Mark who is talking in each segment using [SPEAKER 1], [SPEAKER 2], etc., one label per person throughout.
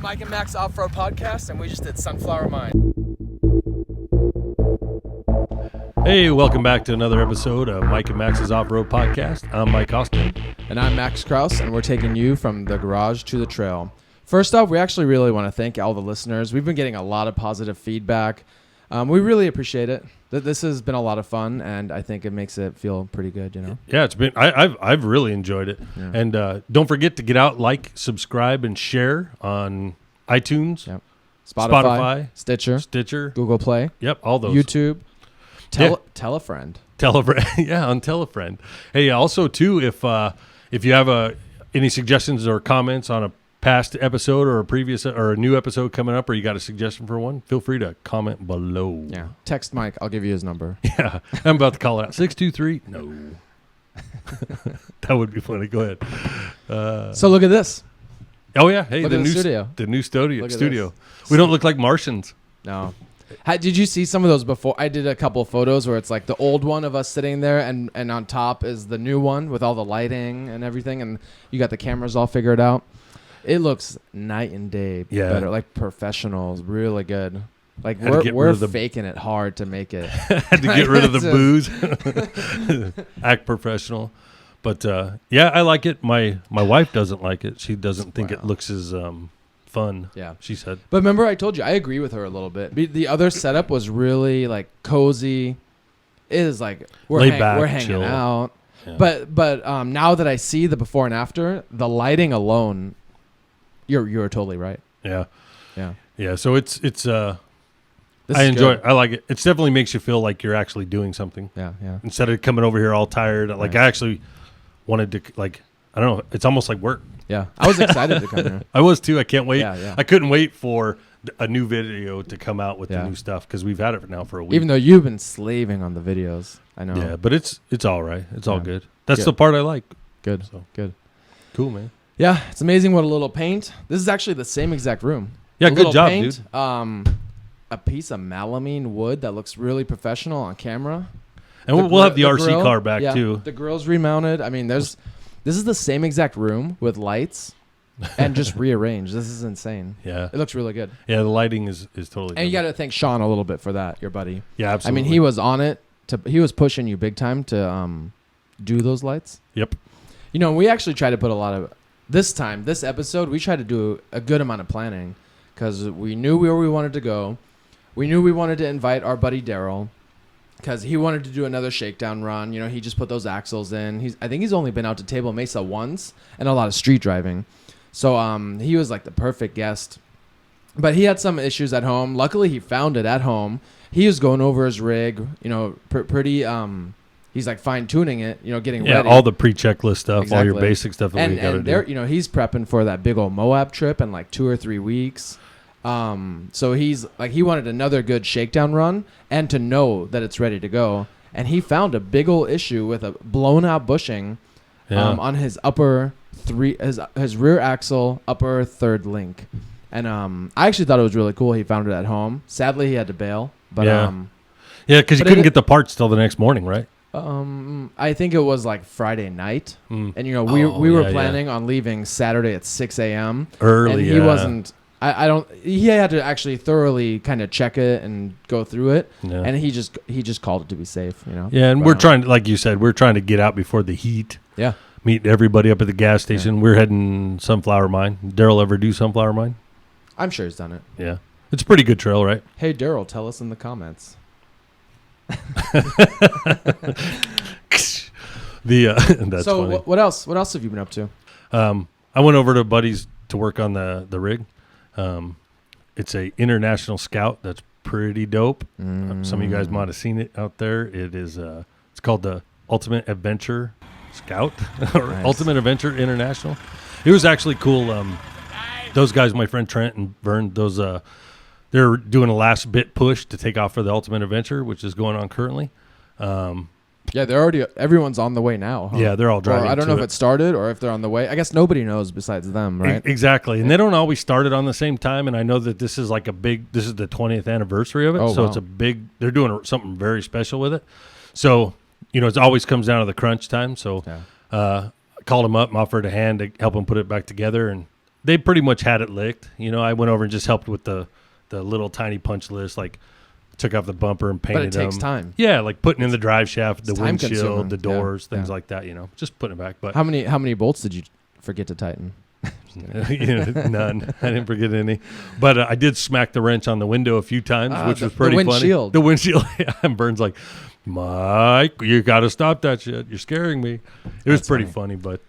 [SPEAKER 1] Mike and Max Offroad Podcast, and we just did Sunflower Mine.
[SPEAKER 2] Hey, welcome back to another episode of Mike and Max's Off-Road Podcast. I'm Mike Austin.
[SPEAKER 1] And I'm Max Kraus, and we're taking you from the garage to the trail. First off, we actually really want to thank all the listeners. We've been getting a lot of positive feedback. We really appreciate it. This has been a lot of fun, and I think it makes it feel pretty good, you know?
[SPEAKER 2] Yeah, it's been. I've really enjoyed it. Yeah. And don't forget to get out, like, subscribe, and share on iTunes,
[SPEAKER 1] yep. Spotify, Stitcher, Google Play.
[SPEAKER 2] Yep, all those.
[SPEAKER 1] YouTube. Tell a friend.
[SPEAKER 2] Yeah, on Tell a Friend. Hey, also too, if you have any suggestions or comments on a past episode or a previous or a new episode coming up, or you got a suggestion for one, feel free to comment below.
[SPEAKER 1] Yeah, text Mike. I'll give you his number.
[SPEAKER 2] Yeah, I'm about to call it out. 623. No, that would be funny. Go ahead.
[SPEAKER 1] So look at this.
[SPEAKER 2] Oh yeah, hey,
[SPEAKER 1] the new studio.
[SPEAKER 2] The new studio. We don't look like Martians.
[SPEAKER 1] No. Did you see some of those before? I did a couple of photos where it's like the old one of us sitting there, and on top is the new one with all the lighting and everything, and you got the cameras all figured out. It looks night and day better, like professionals, really good. Like we're faking it hard to make it.
[SPEAKER 2] Had to get rid of the booze, act professional. But yeah, I like it. My wife doesn't like it. She doesn't think it looks as fun. Yeah, she said.
[SPEAKER 1] But remember, I told you I agree with her a little bit. The other setup was really like cozy. It is like we're hanging chill. Out. Yeah. But now that I see the before and after, the lighting alone. You're totally right.
[SPEAKER 2] Yeah. So it's I
[SPEAKER 1] enjoy
[SPEAKER 2] it. I like it. It definitely makes you feel like you're actually doing something.
[SPEAKER 1] Yeah.
[SPEAKER 2] Instead of coming over here all tired, like I actually wanted to, like, I don't know. It's almost like work.
[SPEAKER 1] Yeah, I was excited to come here.
[SPEAKER 2] I was too. I can't wait.
[SPEAKER 1] Yeah.
[SPEAKER 2] I couldn't wait for a new video to come out with the new stuff because we've had it now for a week.
[SPEAKER 1] Even though you've been slaving on the videos, I know.
[SPEAKER 2] Yeah, but it's all right. It's all good. That's the part I like.
[SPEAKER 1] Good. So good.
[SPEAKER 2] Cool, man.
[SPEAKER 1] Yeah, it's amazing what a little paint. This is actually the same exact room.
[SPEAKER 2] Yeah, good job, dude.
[SPEAKER 1] A piece of melamine wood that looks really professional on camera.
[SPEAKER 2] And we'll have the RC car back too.
[SPEAKER 1] The grill's remounted. I mean, this is the same exact room with lights and just rearranged. This is insane.
[SPEAKER 2] Yeah.
[SPEAKER 1] It looks really good.
[SPEAKER 2] Yeah, the lighting is totally good.
[SPEAKER 1] And you got to thank Sean a little bit for that, your buddy.
[SPEAKER 2] Yeah, absolutely.
[SPEAKER 1] I mean, he was on it. He was pushing you big time to do those lights.
[SPEAKER 2] Yep.
[SPEAKER 1] You know, we actually tried to put a lot of... This episode, we tried to do a good amount of planning because we knew where we wanted to go. We knew we wanted to invite our buddy Daryl because he wanted to do another shakedown run. You know, he just put those axles in. I think he's only been out to Table Mesa once and a lot of street driving. So he was like the perfect guest. But he had some issues at home. Luckily, he found it at home. He was going over his rig, you know, pretty... He's like fine tuning it, you know, getting ready.
[SPEAKER 2] Yeah, all the pre-checklist stuff, all your basic stuff that we got to do.
[SPEAKER 1] You know, he's prepping for that big old Moab trip in like 2 or 3 weeks. So he's like, he wanted another good shakedown run and to know that it's ready to go. And he found a big old issue with a blown out bushing on his his rear axle, upper third link. And I actually thought it was really cool. He found it at home. Sadly, he had to bail. But
[SPEAKER 2] because you couldn't get the parts till the next morning, right?
[SPEAKER 1] I think it was like Friday night, and you know we were planning on leaving Saturday at 6 a.m.
[SPEAKER 2] early.
[SPEAKER 1] And he wasn't. He had to actually thoroughly kind of check it and go through it, and he just called it to be safe, you know.
[SPEAKER 2] Yeah, and we're trying to, like you said, we're trying to get out before the heat.
[SPEAKER 1] Yeah,
[SPEAKER 2] meet everybody up at the gas station. We're heading Sunflower Mine. Daryl ever do Sunflower Mine?
[SPEAKER 1] I'm sure he's done it.
[SPEAKER 2] Yeah, it's a pretty good trail, right?
[SPEAKER 1] Hey, Daryl, tell us in the comments.
[SPEAKER 2] That's
[SPEAKER 1] so
[SPEAKER 2] funny.
[SPEAKER 1] What else have you been up to?
[SPEAKER 2] I went over to Buddy's to work on the rig. It's a International Scout that's pretty dope. Some of you guys might have seen it out there. It is it's called the Ultimate Adventure Scout or nice. Ultimate Adventure International. It was actually cool. Those guys, my friend Trent and Vern, they're doing a last bit push to take off for the Ultimate Adventure, which is going on currently.
[SPEAKER 1] Everyone's on the way now. Huh?
[SPEAKER 2] Yeah, they're all driving.
[SPEAKER 1] Or I don't know if it started or if they're on the way. I guess nobody knows besides them, right?
[SPEAKER 2] Exactly. And they don't always start it on the same time. And I know that this is like this is the 20th anniversary of it. So it's they're doing something very special with it. So, you know, it always comes down to the crunch time. So I called them up and offered a hand to help them put it back together. And they pretty much had it licked. You know, I went over and just helped with the little tiny punch list, like took off the bumper and painted them.
[SPEAKER 1] But it takes time.
[SPEAKER 2] Yeah, like putting in the drive shaft, the windshield,
[SPEAKER 1] time-consuming.
[SPEAKER 2] the doors,
[SPEAKER 1] Yeah,
[SPEAKER 2] things
[SPEAKER 1] yeah.
[SPEAKER 2] like that. You know, just putting it back. But
[SPEAKER 1] How many bolts did you forget to tighten?
[SPEAKER 2] none. I didn't forget any. But I did smack the wrench on the window a few times, which was pretty
[SPEAKER 1] the
[SPEAKER 2] funny.
[SPEAKER 1] windshield.
[SPEAKER 2] The windshield. And Burns like, Mike, you got to stop that shit. You're scaring me. It was
[SPEAKER 1] That's
[SPEAKER 2] pretty funny, but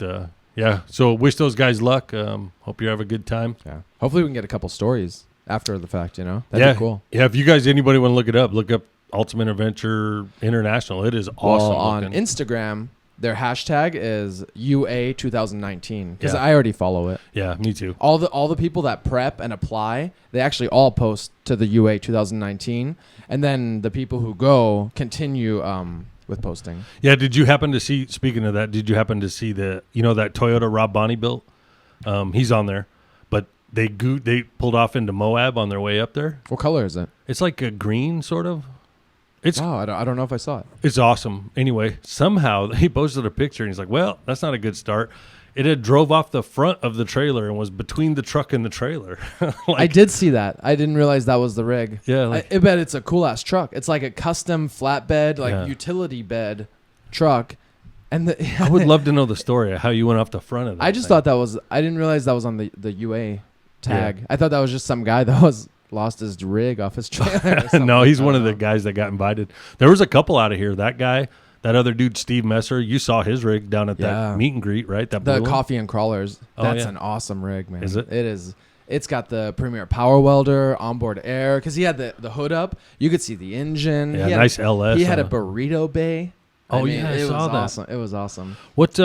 [SPEAKER 2] yeah. So wish those guys luck. Hope you have a good time.
[SPEAKER 1] Yeah. Hopefully we can get a couple stories after the fact, you know? That'd be cool.
[SPEAKER 2] Yeah, if you guys, anybody want to look up Ultimate Adventure International. It is awesome.
[SPEAKER 1] Well, on
[SPEAKER 2] looking.
[SPEAKER 1] Instagram, their hashtag is UA 2019 because
[SPEAKER 2] Yeah.
[SPEAKER 1] I already follow it.
[SPEAKER 2] Yeah, me too.
[SPEAKER 1] All the people that prep and apply, they actually all post to the UA 2019, and then the people who go continue with posting.
[SPEAKER 2] Yeah, did you happen to see, speaking of that, did you happen to see that Toyota Rob Bonney built? He's on there, but they pulled off into Moab on their way up there.
[SPEAKER 1] What color is it?
[SPEAKER 2] It's like a green sort of.
[SPEAKER 1] Oh, I don't know if I saw it.
[SPEAKER 2] It's awesome. Anyway, somehow he posted a picture and he's like, well, that's not a good start. It had drove off the front of the trailer and was between the truck and the trailer.
[SPEAKER 1] I did see that. I didn't realize that was the rig.
[SPEAKER 2] Yeah.
[SPEAKER 1] I bet it's a cool ass truck. It's like a custom flatbed, like
[SPEAKER 2] Yeah.
[SPEAKER 1] utility bed truck. And
[SPEAKER 2] I would love to know the story of how you went off the front of that.
[SPEAKER 1] I just thought that was, I didn't realize that was on the UA tag.
[SPEAKER 2] Yeah.
[SPEAKER 1] I thought that was just some guy that was lost his rig off his trailer. Or something.
[SPEAKER 2] No, he's
[SPEAKER 1] I
[SPEAKER 2] one
[SPEAKER 1] don't
[SPEAKER 2] of the
[SPEAKER 1] know.
[SPEAKER 2] guys that got invited. There was a couple out of here. That guy, that other dude, Steve Messer, you saw his rig down at
[SPEAKER 1] Yeah.
[SPEAKER 2] that meet and greet, right? That
[SPEAKER 1] The
[SPEAKER 2] blue one?
[SPEAKER 1] coffee and crawlers.
[SPEAKER 2] Oh,
[SPEAKER 1] That's
[SPEAKER 2] yeah.
[SPEAKER 1] an awesome rig, man.
[SPEAKER 2] Is it?
[SPEAKER 1] It is. It's got the Premier Power Welder, onboard air, because he had the hood up. You could see the engine.
[SPEAKER 2] Yeah,
[SPEAKER 1] He had
[SPEAKER 2] nice LS.
[SPEAKER 1] He had a burrito bay.
[SPEAKER 2] Oh, yeah, I
[SPEAKER 1] it
[SPEAKER 2] saw
[SPEAKER 1] was
[SPEAKER 2] that.
[SPEAKER 1] awesome. It was awesome.
[SPEAKER 2] What's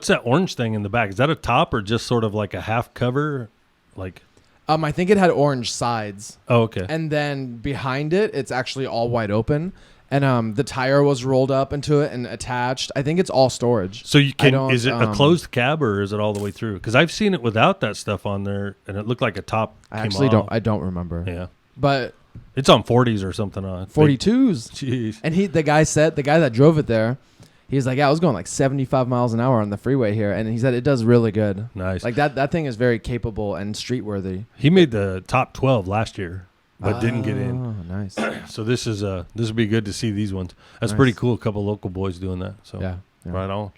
[SPEAKER 2] that orange thing in the back? Is that a top or just sort of like a half cover? Like,
[SPEAKER 1] I think it had orange sides,
[SPEAKER 2] oh, okay.
[SPEAKER 1] and then behind it, it's actually all wide open, and the tire was rolled up into it and attached. I think it's all storage.
[SPEAKER 2] So you
[SPEAKER 1] I
[SPEAKER 2] can,
[SPEAKER 1] don't,
[SPEAKER 2] is it a closed cab or is it all the way through? Because I've seen it without that stuff on there, and it looked like a top.
[SPEAKER 1] I
[SPEAKER 2] came
[SPEAKER 1] actually
[SPEAKER 2] off.
[SPEAKER 1] I don't remember.
[SPEAKER 2] Yeah,
[SPEAKER 1] But
[SPEAKER 2] it's on 40s or something on
[SPEAKER 1] 42s.
[SPEAKER 2] Jeez.
[SPEAKER 1] And the guy that drove it there, he's like, yeah, I was going like 75 miles an hour on the freeway here, and he said it does really good.
[SPEAKER 2] Nice.
[SPEAKER 1] Like that thing is very capable and street worthy.
[SPEAKER 2] He made the top 12 last year, but didn't get in.
[SPEAKER 1] Oh, nice.
[SPEAKER 2] So this would be good to see these ones. That's
[SPEAKER 1] Nice.
[SPEAKER 2] pretty cool. A couple local boys doing that. So
[SPEAKER 1] Yeah.
[SPEAKER 2] right on.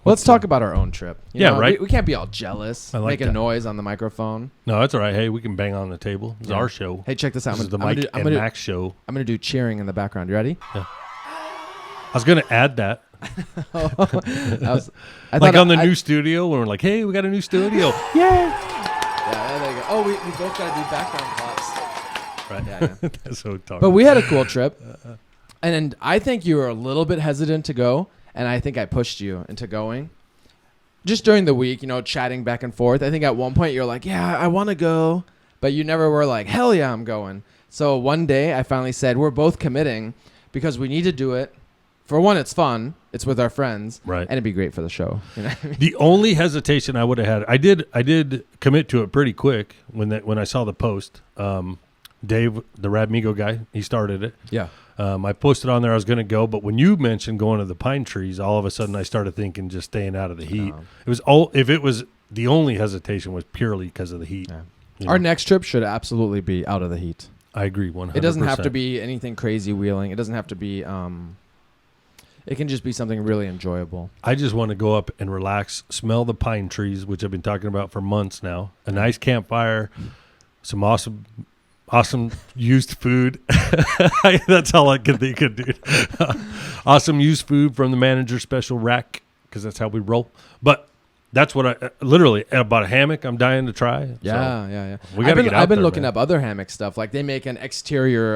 [SPEAKER 1] Well, let's talk about our own trip. You
[SPEAKER 2] Yeah,
[SPEAKER 1] know,
[SPEAKER 2] right.
[SPEAKER 1] We can't be all jealous,
[SPEAKER 2] I like
[SPEAKER 1] making
[SPEAKER 2] that.
[SPEAKER 1] noise on the microphone.
[SPEAKER 2] No, that's all right. Hey, we can bang on the table. It's
[SPEAKER 1] Yeah.
[SPEAKER 2] our show.
[SPEAKER 1] Hey, check this out.
[SPEAKER 2] This is the
[SPEAKER 1] I'm
[SPEAKER 2] Mike
[SPEAKER 1] gonna
[SPEAKER 2] and
[SPEAKER 1] do,
[SPEAKER 2] Max show.
[SPEAKER 1] I'm gonna do cheering in the background. You ready?
[SPEAKER 2] I was gonna add that.
[SPEAKER 1] I
[SPEAKER 2] Like
[SPEAKER 1] thought
[SPEAKER 2] on the
[SPEAKER 1] I-
[SPEAKER 2] new studio when we're like, hey, we got a new studio.
[SPEAKER 1] Yeah, there you go. Oh, we both gotta do background claps.
[SPEAKER 2] Right.
[SPEAKER 1] Yeah.
[SPEAKER 2] That's so dark.
[SPEAKER 1] But we had a cool trip, and I think you were a little bit hesitant to go, and I think I pushed you into going. Just during the week, chatting back and forth. I think at one point you're like, "Yeah, I want to go," but you never were like, "Hell yeah, I'm going." So one day I finally said, "We're both committing because we need to do it. For one, it's fun. It's with our friends,
[SPEAKER 2] Right.
[SPEAKER 1] And it'd be great for the show." You know what I mean?
[SPEAKER 2] The only hesitation I would have had, I did commit to it pretty quick when I saw the post. Dave, the Radmigo guy, he started it.
[SPEAKER 1] Yeah.
[SPEAKER 2] I posted on there I was going to go, but when you mentioned going to the pine trees, all of a sudden I started thinking just staying out of the heat. If it was the only hesitation was purely because of the heat.
[SPEAKER 1] Yeah.
[SPEAKER 2] You
[SPEAKER 1] Our
[SPEAKER 2] know?
[SPEAKER 1] next trip should absolutely be out of the heat.
[SPEAKER 2] I agree 100%.
[SPEAKER 1] It doesn't have to be anything crazy wheeling. It doesn't have to be. It can just be something really enjoyable.
[SPEAKER 2] I just want to go up and relax, smell the pine trees, which I've been talking about for months now. A nice campfire, some awesome used food. That's all I can think of, dude. Awesome used food from the manager's special rack, because that's how we roll. But that's what I literally about a hammock I'm dying to try.
[SPEAKER 1] Yeah,
[SPEAKER 2] So
[SPEAKER 1] yeah.
[SPEAKER 2] we gotta get out
[SPEAKER 1] I've been
[SPEAKER 2] there,
[SPEAKER 1] looking
[SPEAKER 2] man.
[SPEAKER 1] up other hammock stuff. Like they make an exterior.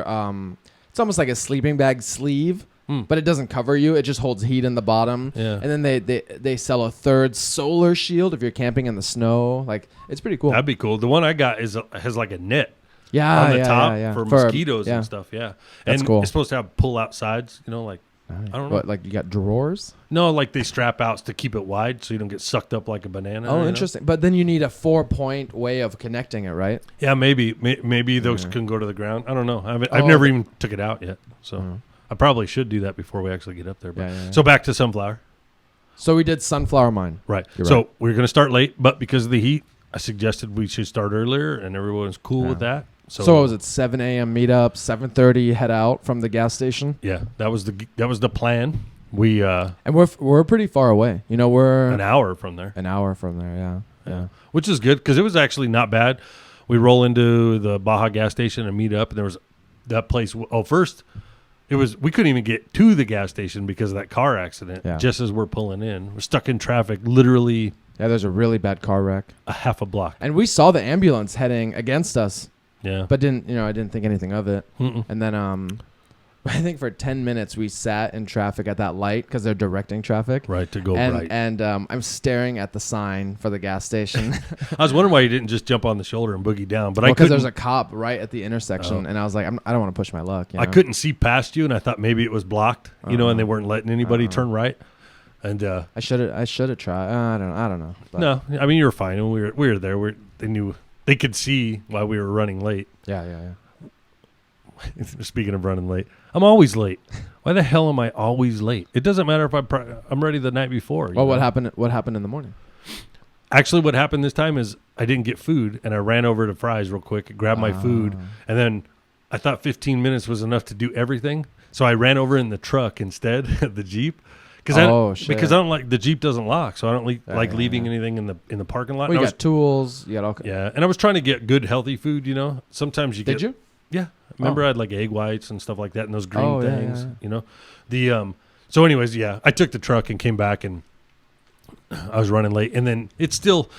[SPEAKER 1] It's almost like a sleeping bag sleeve, but it doesn't cover you. It just holds heat in the bottom.
[SPEAKER 2] Yeah.
[SPEAKER 1] And then they sell a third solar shield if you're camping in the snow. Like it's pretty cool.
[SPEAKER 2] That'd be cool. The one I got has like a net
[SPEAKER 1] Yeah,
[SPEAKER 2] on the
[SPEAKER 1] yeah,
[SPEAKER 2] top
[SPEAKER 1] yeah, yeah.
[SPEAKER 2] for mosquitoes and stuff. Yeah,
[SPEAKER 1] That's
[SPEAKER 2] and
[SPEAKER 1] cool.
[SPEAKER 2] it's supposed to have pull-out sides. Like I don't know.
[SPEAKER 1] What, like you got drawers?
[SPEAKER 2] No, like they strap outs to keep it wide so you don't get sucked up like a banana.
[SPEAKER 1] Oh,
[SPEAKER 2] you know?
[SPEAKER 1] interesting. But then you need a 4-point way of connecting it, right?
[SPEAKER 2] Yeah, maybe those can go to the ground. I don't know. I've
[SPEAKER 1] Oh,
[SPEAKER 2] never
[SPEAKER 1] okay.
[SPEAKER 2] even took it out yet, so I probably should do that before we actually get up there. But
[SPEAKER 1] Yeah.
[SPEAKER 2] So back to sunflower.
[SPEAKER 1] So we did sunflower mine.
[SPEAKER 2] Right.
[SPEAKER 1] You're
[SPEAKER 2] So
[SPEAKER 1] right.
[SPEAKER 2] we're going to start late, but because of the heat, I suggested we should start earlier, and everyone was cool with that.
[SPEAKER 1] So what was it? 7 a.m. meetup, 7:30 head out from the gas station.
[SPEAKER 2] Yeah, that was the plan. We
[SPEAKER 1] and we're pretty far away. You know, we're
[SPEAKER 2] an hour from there.
[SPEAKER 1] An hour from there, yeah.
[SPEAKER 2] Which is good because it was actually not bad. We roll into the Baja gas station and meet up, and there was that place. Oh, first we couldn't even get to the gas station because of that car accident.
[SPEAKER 1] Yeah.
[SPEAKER 2] Just as we're pulling in, we're stuck in traffic, literally.
[SPEAKER 1] Yeah, there's a really bad car wreck.
[SPEAKER 2] A half a block.
[SPEAKER 1] And we saw the ambulance heading against us.
[SPEAKER 2] Yeah.
[SPEAKER 1] But I didn't think anything of it.
[SPEAKER 2] Mm-mm.
[SPEAKER 1] And then I think for 10 minutes we sat in traffic at that light because they're directing traffic.
[SPEAKER 2] Right, to go right.
[SPEAKER 1] And I'm staring at the sign for the gas station.
[SPEAKER 2] I was wondering why you didn't just jump on the shoulder and boogie down. But
[SPEAKER 1] because there's a cop right at the intersection. And I was like, I don't want to push my luck. You know?
[SPEAKER 2] I couldn't see past you, and I thought maybe it was blocked, and they weren't letting anybody turn right. And
[SPEAKER 1] I should have tried. I don't know. But
[SPEAKER 2] no, I mean, you were fine. And we were there. They could see why we were running late.
[SPEAKER 1] Yeah.
[SPEAKER 2] Speaking of running late, I'm always late. Why the hell am I always late? It doesn't matter if I'm ready the night before.
[SPEAKER 1] Well, what happened? What happened in the morning?
[SPEAKER 2] Actually, what happened this time is I didn't get food, and I ran over to Fry's real quick, grabbed my food, and then I thought 15 minutes was enough to do everything. So I ran over in the truck instead of the Jeep. Because I don't like the Jeep doesn't lock, so I don't like leaving anything in the parking lot.
[SPEAKER 1] Well, you got tools. You got all.
[SPEAKER 2] Yeah, and I was trying to get good healthy food. You know, sometimes you
[SPEAKER 1] Did you?
[SPEAKER 2] Yeah, remember I had like egg whites and stuff like that, and those green things. Yeah. You know, the So, anyways, yeah, I took the truck and came back, and I was running late, and then it's still.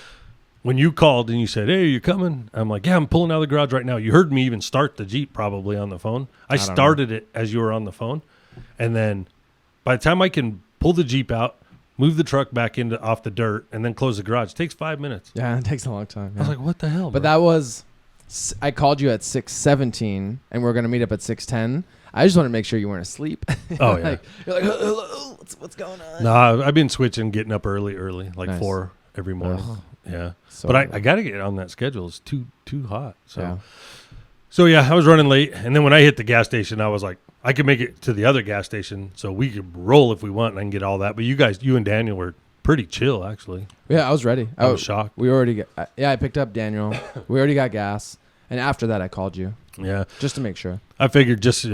[SPEAKER 2] When you called and you said, "Hey, you coming?" I'm like, "Yeah, I'm pulling out of the garage right now." You heard me even start the Jeep probably on the phone. I started it as you were on the phone, and then by the time I can pull the Jeep out, move the truck back off the dirt, and then close the garage. It takes 5 minutes.
[SPEAKER 1] Yeah, it takes a long time. Yeah.
[SPEAKER 2] I was like, what the hell?
[SPEAKER 1] But that was, I called you at 6:17, and we're going to meet up at 6:10. I just want to make sure you weren't asleep.
[SPEAKER 2] Oh, yeah.
[SPEAKER 1] You're like, hello, what's going on?
[SPEAKER 2] No, I've been switching, getting up early, like
[SPEAKER 1] Nice.
[SPEAKER 2] 4 every morning. Yeah.
[SPEAKER 1] So
[SPEAKER 2] but I got to get on that schedule. It's too hot. So.
[SPEAKER 1] Yeah.
[SPEAKER 2] So, yeah, I was running late, and then when I hit the gas station, I was like, I could make it to the other gas station, so we could roll if we want, and I can get all that. But you and Daniel were pretty chill, actually.
[SPEAKER 1] Yeah, I was ready.
[SPEAKER 2] I was shocked.
[SPEAKER 1] We already I picked up Daniel. We already got gas, and after that, I called you.
[SPEAKER 2] Yeah.
[SPEAKER 1] Just to make sure.
[SPEAKER 2] I figured just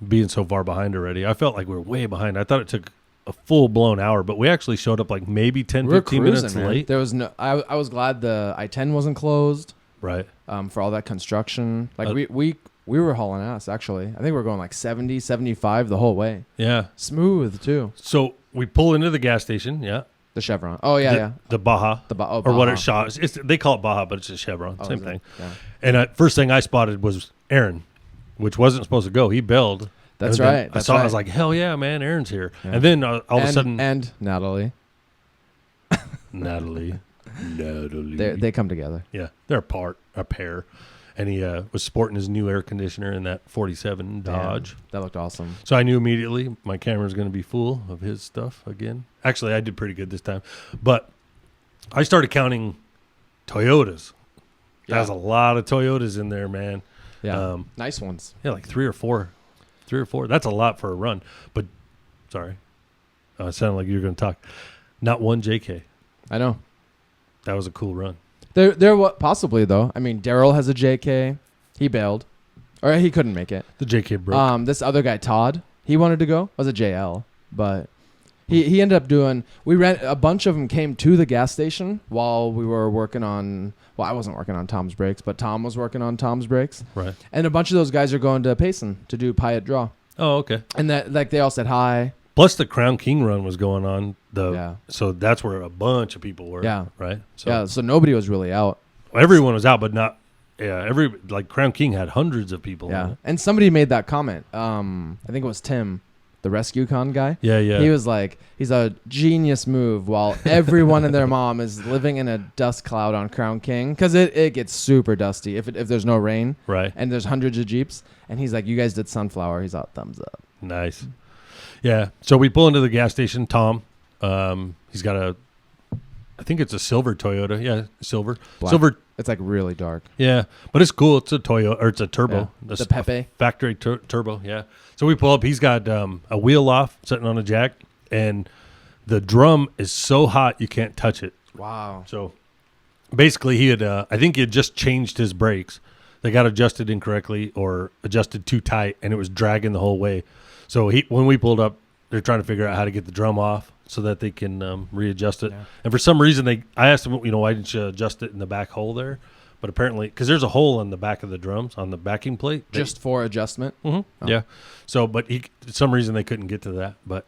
[SPEAKER 2] being so far behind already, I felt like we were way behind. I thought it took a full-blown hour, but we actually showed up like maybe 10, 15 minutes late.
[SPEAKER 1] There was no. I was glad the I-10 wasn't closed.
[SPEAKER 2] Right.
[SPEAKER 1] For all that construction. Like, we were hauling ass, actually. I think we were going like 70, 75 the whole way.
[SPEAKER 2] Yeah.
[SPEAKER 1] Smooth, too.
[SPEAKER 2] So we pull into the gas station, yeah.
[SPEAKER 1] The Chevron. Oh, yeah.
[SPEAKER 2] The Baja.
[SPEAKER 1] Baja.
[SPEAKER 2] Or what it's shot. They call it Baja, but it's a Chevron. Same thing.
[SPEAKER 1] Yeah.
[SPEAKER 2] And first thing I spotted was Aaron, which wasn't supposed to go. He bailed.
[SPEAKER 1] That's right.
[SPEAKER 2] I was like, hell yeah, man, Aaron's here. Yeah. And then all of a sudden.
[SPEAKER 1] And Natalie.
[SPEAKER 2] Natalie.
[SPEAKER 1] They come together.
[SPEAKER 2] Yeah. They're a pair. And he was sporting his new air conditioner in that 47 Dodge.
[SPEAKER 1] Damn, that looked awesome.
[SPEAKER 2] So I knew immediately my camera's going to be full of his stuff again. Actually, I did pretty good this time. But I started counting Toyotas. Yeah. There's a lot of Toyotas in there, man.
[SPEAKER 1] Yeah, nice ones.
[SPEAKER 2] Yeah, like 3 or 4. 3 or 4. That's a lot for a run. But, sorry. It sounded like you were going to talk. Not one JK.
[SPEAKER 1] I know.
[SPEAKER 2] That was a cool run.
[SPEAKER 1] There possibly, though. I mean, Daryl has a JK. He bailed. Or he couldn't make it.
[SPEAKER 2] The JK broke.
[SPEAKER 1] This other guy, Todd, he wanted to go. It was a JL. But he ended up doing... A bunch of them came to the gas station while we were working on... Well, I wasn't working on Tom's brakes, but Tom was working on Tom's brakes.
[SPEAKER 2] Right.
[SPEAKER 1] And a bunch of those guys are going to Payson to do Pyatt Draw.
[SPEAKER 2] Oh, okay.
[SPEAKER 1] And they all said hi.
[SPEAKER 2] Plus, the Crown King run was going on.
[SPEAKER 1] Yeah.
[SPEAKER 2] So that's where a bunch of people were.
[SPEAKER 1] Yeah.
[SPEAKER 2] Right?
[SPEAKER 1] So nobody was really out.
[SPEAKER 2] Everyone was out, but not... Yeah, Crown King had hundreds of people.
[SPEAKER 1] Yeah. And somebody made that comment. I think it was Tim, the Rescue Con guy.
[SPEAKER 2] Yeah.
[SPEAKER 1] He was like, he's a genius move while everyone and their mom is living in a dust cloud on Crown King. Because it gets super dusty if there's no rain.
[SPEAKER 2] Right.
[SPEAKER 1] And there's hundreds of Jeeps. And he's like, you guys did Sunflower. He's out, thumbs up.
[SPEAKER 2] Nice. Yeah. So we pull into the gas station. Tom, he's got I think it's a silver Toyota. Yeah, silver.
[SPEAKER 1] Black.
[SPEAKER 2] Silver.
[SPEAKER 1] It's like really dark.
[SPEAKER 2] Yeah, but it's cool. It's a Toyota, or it's a turbo.
[SPEAKER 1] Yeah. The Pepe.
[SPEAKER 2] Factory turbo, yeah. So we pull up. He's got a wheel off, sitting on a jack, and the drum is so hot you can't touch it.
[SPEAKER 1] Wow.
[SPEAKER 2] So basically he had, I think he had just changed his brakes. They got adjusted incorrectly or adjusted too tight, and it was dragging the whole way. So when we pulled up, they're trying to figure out how to get the drum off so that they can readjust it. Yeah. And for some reason, I asked them, why didn't you adjust it in the back hole there? But apparently, because there's a hole in the back of the drums on the backing plate.
[SPEAKER 1] Just for adjustment?
[SPEAKER 2] Mm-hmm. Oh. Yeah. So, but for some reason, they couldn't get to that. But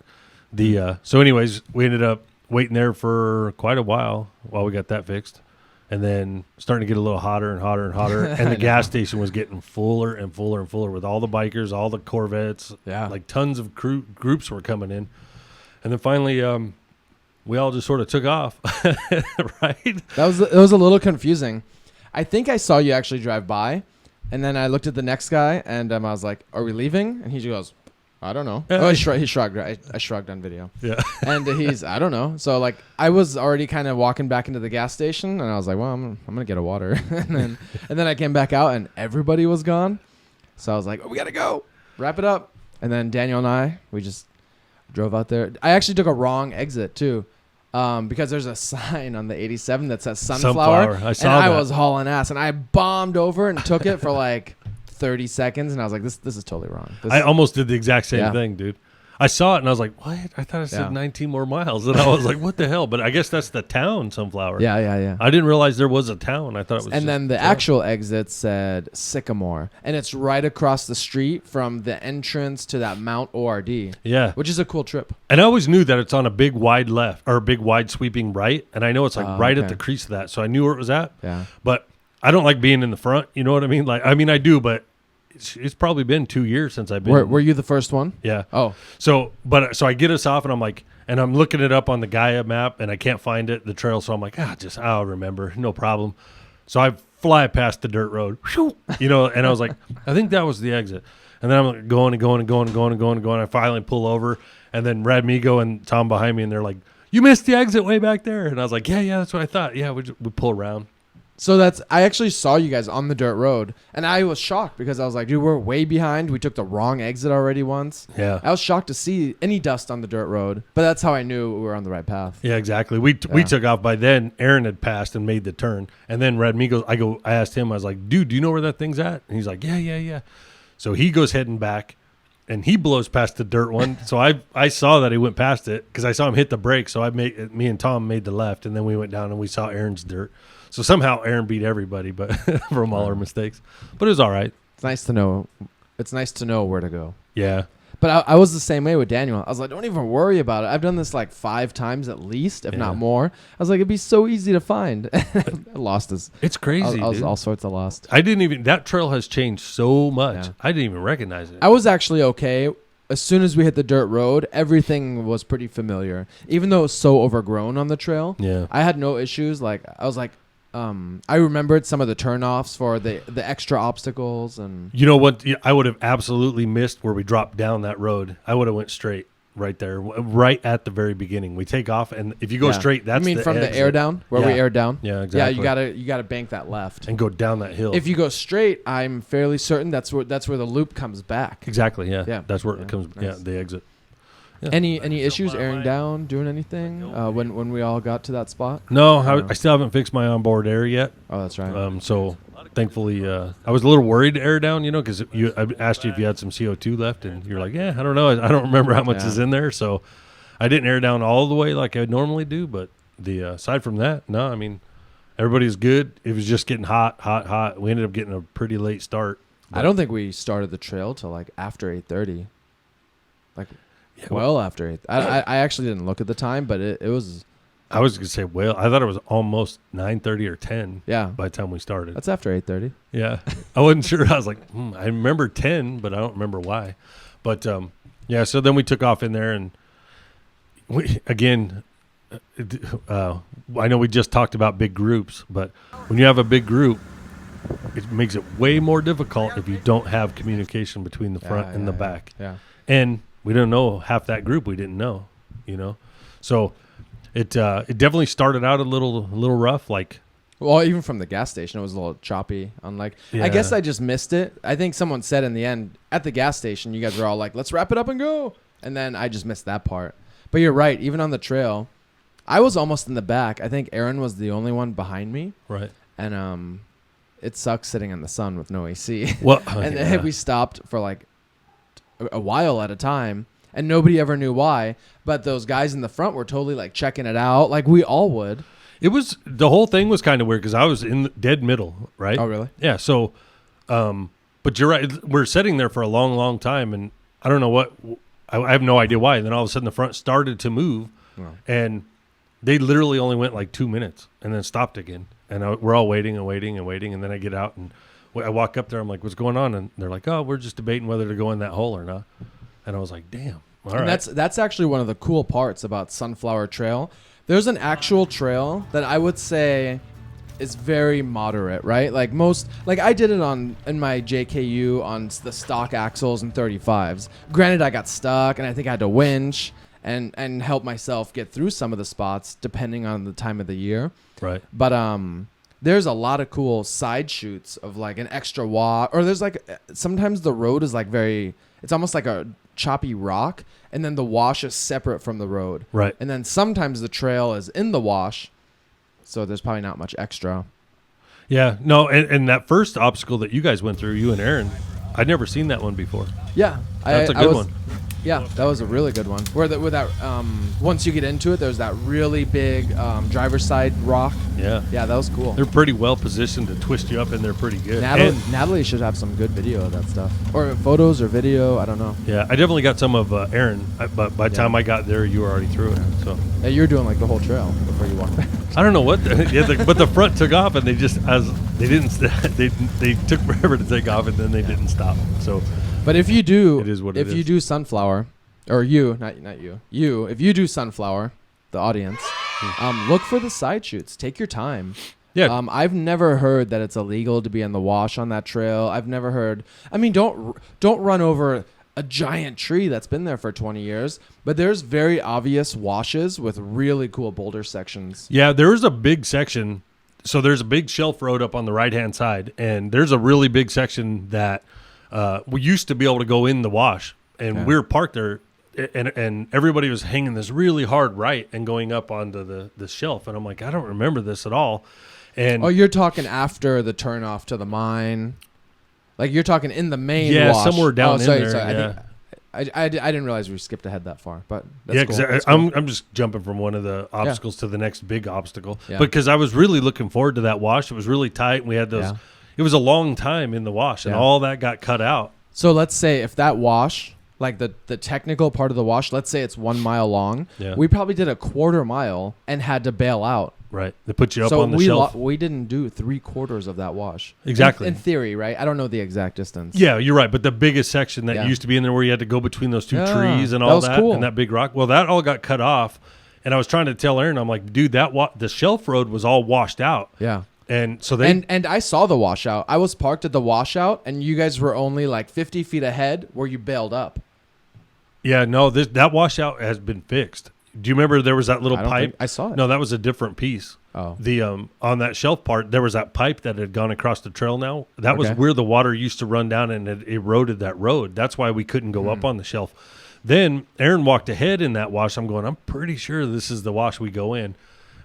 [SPEAKER 2] so anyways, we ended up waiting there for quite a while we got that fixed. And then starting to get a little hotter and hotter and hotter. And the gas station was getting fuller and fuller and fuller with all the bikers, all the Corvettes.
[SPEAKER 1] Yeah.
[SPEAKER 2] Like tons of groups were coming in. And then finally, we all just sort of took off. Right?
[SPEAKER 1] It was a little confusing. I think I saw you actually drive by. And then I looked at the next guy and I was like, are we leaving? And he just goes, I don't know. Oh, he shrugged. I shrugged on video.
[SPEAKER 2] Yeah.
[SPEAKER 1] And I don't know. So like I was already kind of walking back into the gas station and I was like, well, I'm going to get a water. and then I came back out and everybody was gone. So I was like, we got to go. Wrap it up. And then Daniel and I, we just drove out there. I actually took a wrong exit too. Because there's a sign on the 87 that says sunflower.
[SPEAKER 2] I saw that.
[SPEAKER 1] I was hauling ass and I bombed over and took it for like 30 seconds and I was like, this is totally wrong.
[SPEAKER 2] I almost did the exact same thing, dude. I saw it and I was like, what? I thought I said 19 more miles. And I was like, what the hell? But I guess that's the town, Sunflower.
[SPEAKER 1] Yeah.
[SPEAKER 2] I didn't realize there was a town. I thought it was
[SPEAKER 1] And then the actual exit said Sycamore. And it's right across the street from the entrance to that Mount ORD.
[SPEAKER 2] Yeah.
[SPEAKER 1] Which is a cool trip.
[SPEAKER 2] And I always knew that it's on a big wide left or a big wide sweeping right. And I know it's like at the crease of that. So I knew where it was at.
[SPEAKER 1] Yeah.
[SPEAKER 2] But I don't like being in the front. You know what I mean? Like, I mean, I do, but it's probably been 2 years since I've been.
[SPEAKER 1] Were you the first one?
[SPEAKER 2] Yeah.
[SPEAKER 1] Oh.
[SPEAKER 2] So I get us off and I'm like, and I'm looking it up on the Gaia map and I can't find it, the trail. So I'm like, I'll remember. No problem. So I fly past the dirt road, and I was like, I think that was the exit. And then I'm going and going and going and going and going and going. I finally pull over and then Radmigo and Tom behind me and they're like, you missed the exit way back there. And I was like, yeah, that's what I thought. Yeah, we pull around.
[SPEAKER 1] So I actually saw you guys on the dirt road, and I was shocked because I was like, dude, we're way behind. We took the wrong exit already once.
[SPEAKER 2] Yeah.
[SPEAKER 1] I was shocked to see any dust on the dirt road, but that's how I knew we were on the right path.
[SPEAKER 2] Yeah, exactly. We took off. By then, Aaron had passed and made the turn. And then Radmigo, I asked him, I was like, dude, do you know where that thing's at? And he's like, yeah. So he goes heading back, and he blows past the dirt one. So I saw that he went past it because I saw him hit the brake. So me and Tom made the left, and then we went down and we saw Aaron's dirt. So somehow Aaron beat everybody, but from all our mistakes. But it was all right.
[SPEAKER 1] It's nice to know. It's nice to know where to go.
[SPEAKER 2] Yeah.
[SPEAKER 1] But I was the same way with Daniel. I was like, don't even worry about it. I've done this like 5 times at least, if not more. I was like, it'd be so easy to find. I lost this.
[SPEAKER 2] It's crazy,
[SPEAKER 1] I was all sorts of lost.
[SPEAKER 2] That trail has changed so much. Yeah. I didn't even recognize it.
[SPEAKER 1] I was actually okay. As soon as we hit the dirt road, everything was pretty familiar. Even though it was so overgrown on the trail, I had no issues. Like I was like, I remembered some of the turnoffs for the extra obstacles. And
[SPEAKER 2] you know what? I would have absolutely missed where we dropped down that road. I would have went straight right there, right at the very beginning. We take off, and if you go straight, that's
[SPEAKER 1] from the air down where we air down.
[SPEAKER 2] Yeah, exactly.
[SPEAKER 1] Yeah, you gotta bank that left
[SPEAKER 2] and go down that hill.
[SPEAKER 1] If you go straight, I'm fairly certain that's where the loop comes back.
[SPEAKER 2] Exactly. Yeah. That's where it comes. Nice. Yeah, the exit. Yeah.
[SPEAKER 1] Any issues airing down, doing anything when we all got to that spot?
[SPEAKER 2] No, I still haven't fixed my onboard air yet.
[SPEAKER 1] Oh, that's right.
[SPEAKER 2] So thankfully, I was a little worried to air down, because I asked you if you had some CO2 left, and you're like, yeah, I don't know. I don't remember how much is in there. So I didn't air down all the way like I normally do. But aside from that, no, I mean, everybody's good. It was just getting hot. We ended up getting a pretty late start.
[SPEAKER 1] I don't think we started the trail till like after 8:30. Well after 8. I actually didn't look at the time, but it was.
[SPEAKER 2] I was gonna say I thought it was almost 9:30 or 10.
[SPEAKER 1] Yeah.
[SPEAKER 2] By the time we started.
[SPEAKER 1] That's after 8:30.
[SPEAKER 2] Yeah, I wasn't sure. I was like, I remember 10, but I don't remember why. But so then we took off in there, and we again. I know we just talked about big groups, but when you have a big group, it makes it way more difficult if you don't have communication between the front and the back.
[SPEAKER 1] Yeah.
[SPEAKER 2] And we didn't know half that group. We didn't know, So it definitely started out a little rough.
[SPEAKER 1] Well, even from the gas station, it was a little choppy. I guess I just missed it. I think someone said in the end at the gas station, you guys were all like, "Let's wrap it up and go," and then I just missed that part. But you're right. Even on the trail, I was almost in the back. I think Aaron was the only one behind me.
[SPEAKER 2] Right.
[SPEAKER 1] And it sucks sitting in the sun with no AC.
[SPEAKER 2] Well,
[SPEAKER 1] and then we stopped for like a while at a time, and nobody ever knew why. But those guys in the front were totally like checking it out, like we all would.
[SPEAKER 2] It was, the whole thing was kind of weird because I was in the dead middle, right?
[SPEAKER 1] Oh, really?
[SPEAKER 2] Yeah. So, but you're right. We're sitting there for a long, long time, and I don't know what. I have no idea why. And then all of a sudden, the front started to move, and they literally only went like 2 minutes, and then stopped again. And we're all waiting and waiting and waiting, and then I get out and I walk up there. I'm like, "What's going on?" And they're like, "Oh, we're just debating whether to go in that hole or not." And I was like, "Damn." All right.
[SPEAKER 1] That's actually one of the cool parts about Sunflower Trail. There's an actual trail that I would say is very moderate, right? Like I did it in my JKU on the stock axles and 35s. Granted, I got stuck and I think I had to winch and help myself get through some of the spots depending on the time of the year.
[SPEAKER 2] Right.
[SPEAKER 1] But there's a lot of cool side chutes of like an extra watt, or there's like sometimes the road is like it's almost like a choppy rock, and then the wash is separate from the road.
[SPEAKER 2] Right.
[SPEAKER 1] And then sometimes the trail is in the wash, so there's probably not much extra.
[SPEAKER 2] Yeah. No, and that first obstacle that you guys went through, you and Aaron, I'd never seen that one before.
[SPEAKER 1] Yeah.
[SPEAKER 2] That's a good one.
[SPEAKER 1] Yeah, that was a really good one. Where once you get into it, there's that really big driver's side rock.
[SPEAKER 2] Yeah.
[SPEAKER 1] Yeah, that was cool.
[SPEAKER 2] They're pretty well positioned to twist you up in there pretty good.
[SPEAKER 1] Natalie should have some good video of that stuff. Or photos or video, I don't know.
[SPEAKER 2] Yeah, I definitely got some of Aaron, but by the time I got there, you were already through it. So
[SPEAKER 1] yeah, you were doing like the whole trail before you walked back.
[SPEAKER 2] I don't know what, but the front took off, and they took forever to take off, and then they didn't stop. So.
[SPEAKER 1] But if you do,
[SPEAKER 2] it is what it is.
[SPEAKER 1] If you do Sunflower, or you, not you, if you do Sunflower, the audience, look for the side chutes. Take your time.
[SPEAKER 2] Yeah.
[SPEAKER 1] I've never heard that it's illegal to be in the wash on that trail. I've never heard. I mean, don't run over a giant tree that's been there for 20 years. But there's very obvious washes with really cool boulder sections.
[SPEAKER 2] Yeah, there is a big section. So there's a big shelf road up on the right-hand side, and there's a really big section that we used to be able to go in the wash, and we were parked there, and everybody was hanging this really hard right and going up onto the shelf, and I'm like, I don't remember this at all. And
[SPEAKER 1] you're talking after the turn off to the mine, like you're talking in the main wash.
[SPEAKER 2] Yeah, somewhere down in there.
[SPEAKER 1] Sorry. I didn't realize we skipped ahead that far, but that's cool.
[SPEAKER 2] Because I'm just jumping from one of the obstacles to the next big obstacle, because I was really looking forward to that wash. It was really tight, and we had those. Yeah. It was a long time in the wash, and all that got cut out.
[SPEAKER 1] So let's say if that wash, like the technical part of the wash, let's say it's 1 mile long, we probably did a quarter mile and had to bail out.
[SPEAKER 2] Right. They put you up on the shelf.
[SPEAKER 1] We didn't do 3/4 of that wash.
[SPEAKER 2] Exactly.
[SPEAKER 1] In theory, right? I don't know the exact distance.
[SPEAKER 2] Yeah, you're right. But the biggest section that used to be in there where you had to go between those two trees and all that, and that big rock, well, that all got cut off. And I was trying to tell Aaron, I'm like, dude, the shelf road was all washed out.
[SPEAKER 1] Yeah.
[SPEAKER 2] And so
[SPEAKER 1] and I saw the washout. I was parked at the washout, and you guys were only like 50 feet ahead where you bailed up.
[SPEAKER 2] Yeah, no, that washout has been fixed. Do you remember there was that little pipe?
[SPEAKER 1] I saw it.
[SPEAKER 2] No, that was a different piece.
[SPEAKER 1] Oh.
[SPEAKER 2] The on that shelf part, there was that pipe that had gone across the trail now. That was where the water used to run down, and it eroded that road. That's why we couldn't go up on the shelf. Then Aaron walked ahead in that wash. I'm going, I'm pretty sure this is the wash we go in.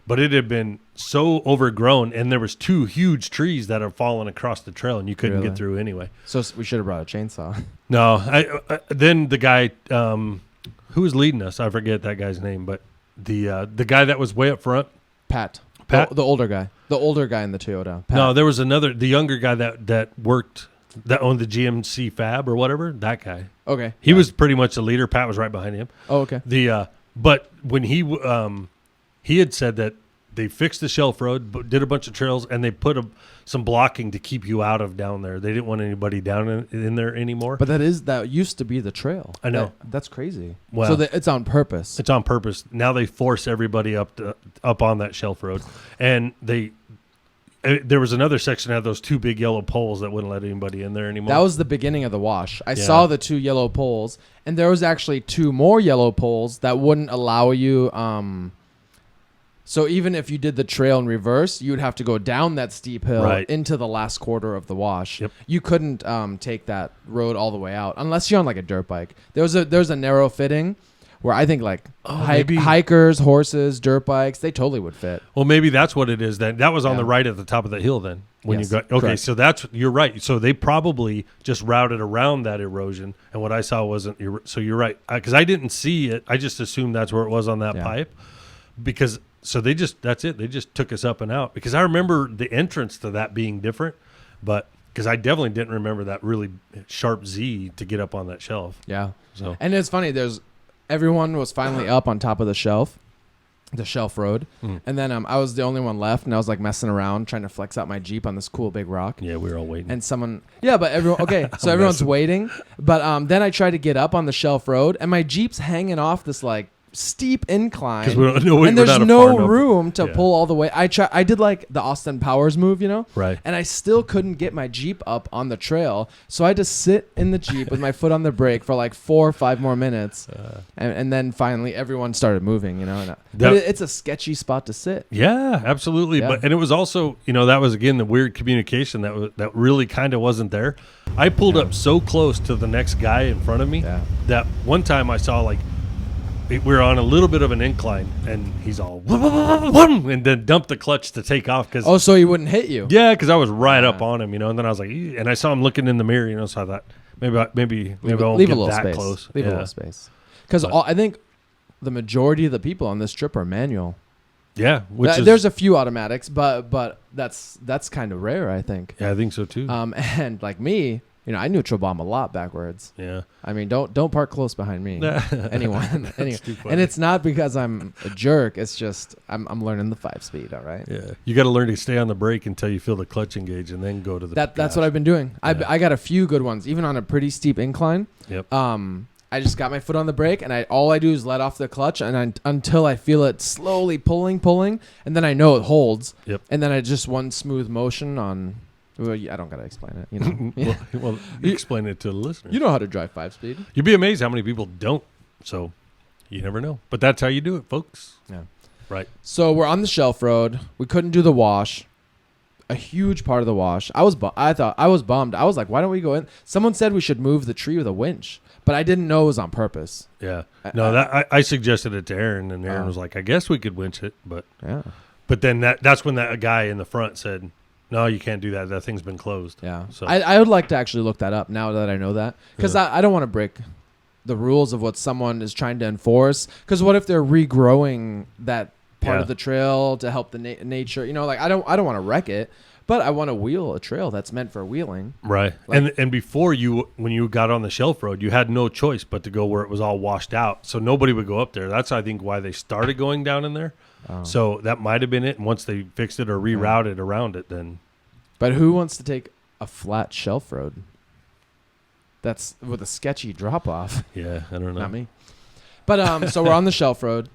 [SPEAKER 2] But it had been so overgrown, and there was 2 huge trees that had fallen across the trail, and you couldn't get through anyway.
[SPEAKER 1] So we should have brought a chainsaw.
[SPEAKER 2] No, then the guy who was leading us, I forget that guy's name, but the guy that was way up front,
[SPEAKER 1] Pat, the older guy in the Toyota. Pat.
[SPEAKER 2] No, there was the younger guy that owned the GMC Fab or whatever. That guy.
[SPEAKER 1] Okay,
[SPEAKER 2] he was pretty much the leader. Pat was right behind him.
[SPEAKER 1] Oh, okay.
[SPEAKER 2] But when he had said that they fixed the shelf road, but did a bunch of trails, and they put some blocking to keep you out of down there. They didn't want anybody down in there anymore.
[SPEAKER 1] But that used to be the trail.
[SPEAKER 2] I know.
[SPEAKER 1] That's crazy.
[SPEAKER 2] Well,
[SPEAKER 1] so it's on purpose.
[SPEAKER 2] It's on purpose. Now they force everybody up on that shelf road, and there was another section that had those 2 big yellow poles that wouldn't let anybody in there anymore.
[SPEAKER 1] That was the beginning of the wash. I saw the 2 yellow poles, and there was actually 2 more yellow poles that wouldn't allow you. So even if you did the trail in reverse, you would have to go down that steep hill into the last quarter of the wash.
[SPEAKER 2] Yep.
[SPEAKER 1] You couldn't take that road all the way out unless you're on like a dirt bike. There's a narrow fitting Where I think like
[SPEAKER 2] maybe.
[SPEAKER 1] hikers, horses, dirt bikes, they totally would fit.
[SPEAKER 2] Well, maybe that's what it is then. That was on the right at the top of the hill then. When
[SPEAKER 1] Yes,
[SPEAKER 2] you got okay,
[SPEAKER 1] correct.
[SPEAKER 2] so you're right. So they probably just routed around that erosion, and what I saw wasn't. So you're right, because I didn't see it. I just assumed that's where it was on that pipe, because that's it. They just took us up and out, because I remember the entrance to that being different, but because I definitely didn't remember that really sharp Z to get up on that shelf.
[SPEAKER 1] Yeah.
[SPEAKER 2] So
[SPEAKER 1] And it's funny. Everyone was finally up on top of the shelf road. And then I was the only one left, and I was like messing around trying to flex out my Jeep on this cool big rock.
[SPEAKER 2] Yeah, we were all waiting.
[SPEAKER 1] And but everyone, okay, so everyone's waiting. But then I tried to get up on the shelf road, and my Jeep's hanging off this like steep incline.
[SPEAKER 2] Because we don't know,
[SPEAKER 1] and there's no room to pull all the way. I did like the Austin Powers move,
[SPEAKER 2] Right.
[SPEAKER 1] And I still couldn't get my Jeep up on the trail. So I had to sit in the Jeep with my foot on the brake for like 4 or 5 more minutes. And then finally everyone started moving, But it's a sketchy spot to sit.
[SPEAKER 2] Yeah, absolutely.
[SPEAKER 1] Yeah.
[SPEAKER 2] And it was also, that was again the weird communication that really kind of wasn't there. I pulled up so close to the next guy in front of me that one time I saw like we were on a little bit of an incline, and he's all and then dumped the clutch to take off because
[SPEAKER 1] so he wouldn't hit you.
[SPEAKER 2] Yeah, because I was right up on him, and then I was like, and I saw him looking in the mirror, so I thought maybe I won't
[SPEAKER 1] leave
[SPEAKER 2] get
[SPEAKER 1] a little
[SPEAKER 2] that
[SPEAKER 1] space.
[SPEAKER 2] close.
[SPEAKER 1] Leave a little space, because I think the majority of the people on this trip are manual.
[SPEAKER 2] Yeah,
[SPEAKER 1] there's a few automatics, but that's kind of rare, I think.
[SPEAKER 2] Yeah, I think so too.
[SPEAKER 1] And like me, I neutral bomb a lot backwards.
[SPEAKER 2] Yeah.
[SPEAKER 1] I mean, don't park close behind me. Anyone.
[SPEAKER 2] Too funny.
[SPEAKER 1] And it's not because I'm a jerk. It's just I'm learning the 5-speed. All right.
[SPEAKER 2] Yeah. You got to learn to stay on the brake until you feel the clutch engage, and then go to the.
[SPEAKER 1] That's what I've been doing.
[SPEAKER 2] Yeah.
[SPEAKER 1] I got a few good ones, even on a pretty steep incline.
[SPEAKER 2] Yep.
[SPEAKER 1] I just got my foot on the brake, and all I do is let off the clutch, and until I feel it slowly pulling, and then I know it holds.
[SPEAKER 2] Yep.
[SPEAKER 1] And then I just one smooth motion on. Well, I don't gotta explain it.
[SPEAKER 2] well, you explain it to the listener.
[SPEAKER 1] You know how to drive 5-speed.
[SPEAKER 2] You'd be amazed how many people don't. So, you never know. But that's how you do it, folks.
[SPEAKER 1] Yeah.
[SPEAKER 2] Right.
[SPEAKER 1] So we're on the shelf road. We couldn't do the wash. A huge part of the wash. I thought I was bummed. I was like, why don't we go in? Someone said we should move the tree with a winch, but I didn't know it was on purpose.
[SPEAKER 2] Yeah. No, I suggested it to Aaron, and Aaron was like, I guess we could winch it, but
[SPEAKER 1] yeah.
[SPEAKER 2] But then that's when that guy in the front said, no, you can't do that. That thing's been closed.
[SPEAKER 1] Yeah.
[SPEAKER 2] So
[SPEAKER 1] I would like to actually look that up now that I know that, because I don't want to break the rules of what someone is trying to enforce. Because what if they're regrowing that part of the trail to help the nature? I don't want to wreck it, but I want to wheel a trail that's meant for wheeling.
[SPEAKER 2] Right. And before when you got on the shelf road, you had no choice but to go where it was all washed out. So nobody would go up there. That's, I think, why they started going down in there. Oh. So that might have been it. And once they fixed it or rerouted around it, then.
[SPEAKER 1] But who wants to take a flat shelf road? That's with a sketchy drop off.
[SPEAKER 2] Yeah, I don't know.
[SPEAKER 1] Not me. But so we're on the shelf road.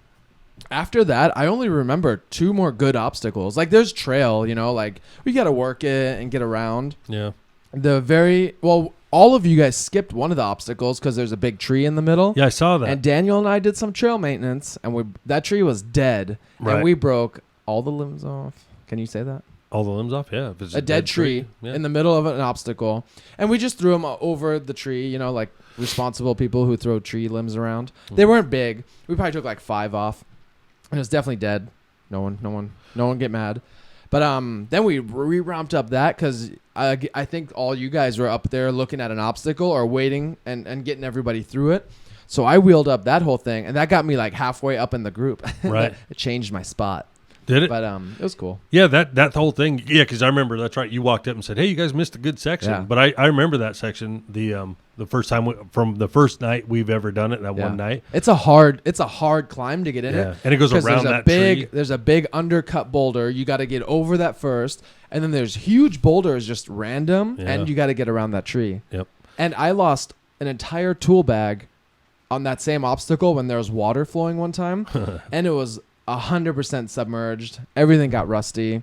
[SPEAKER 1] After that, I only remember 2 more good obstacles. Like there's trail, like we got to work it and get around.
[SPEAKER 2] Yeah.
[SPEAKER 1] All of you guys skipped one of the obstacles because there's a big tree in the middle.
[SPEAKER 2] Yeah, I saw that.
[SPEAKER 1] And Daniel and I did some trail maintenance, and that tree was dead, and we broke all the limbs off. Can you say that?
[SPEAKER 2] All the limbs off? Yeah. If it's
[SPEAKER 1] a dead tree in the middle of an obstacle, and we just threw them over the tree. Like responsible people who throw tree limbs around. They weren't big. We probably took like 5 off, and it was definitely dead. No one get mad. But then we ramped up that because I think all you guys were up there looking at an obstacle or waiting and getting everybody through it. So I wheeled up that whole thing, and that got me like halfway up in the group.
[SPEAKER 2] Right.
[SPEAKER 1] It changed my spot.
[SPEAKER 2] Did it?
[SPEAKER 1] But it was cool.
[SPEAKER 2] Yeah, that whole thing. Yeah, because I remember, that's right. You walked up and said, hey, you guys missed a good section.
[SPEAKER 1] Yeah.
[SPEAKER 2] But I remember that section, the first time from the first night we've ever done it, one night.
[SPEAKER 1] It's a hard climb to get in it.
[SPEAKER 2] And it goes around tree.
[SPEAKER 1] There's a big undercut boulder. You got to get over that first. And then there's huge boulders just random. Yeah. And you got to get around that tree.
[SPEAKER 2] Yep.
[SPEAKER 1] And I lost an entire tool bag on that same obstacle when there was water flowing one time. And it was 100% submerged. Everything got rusty.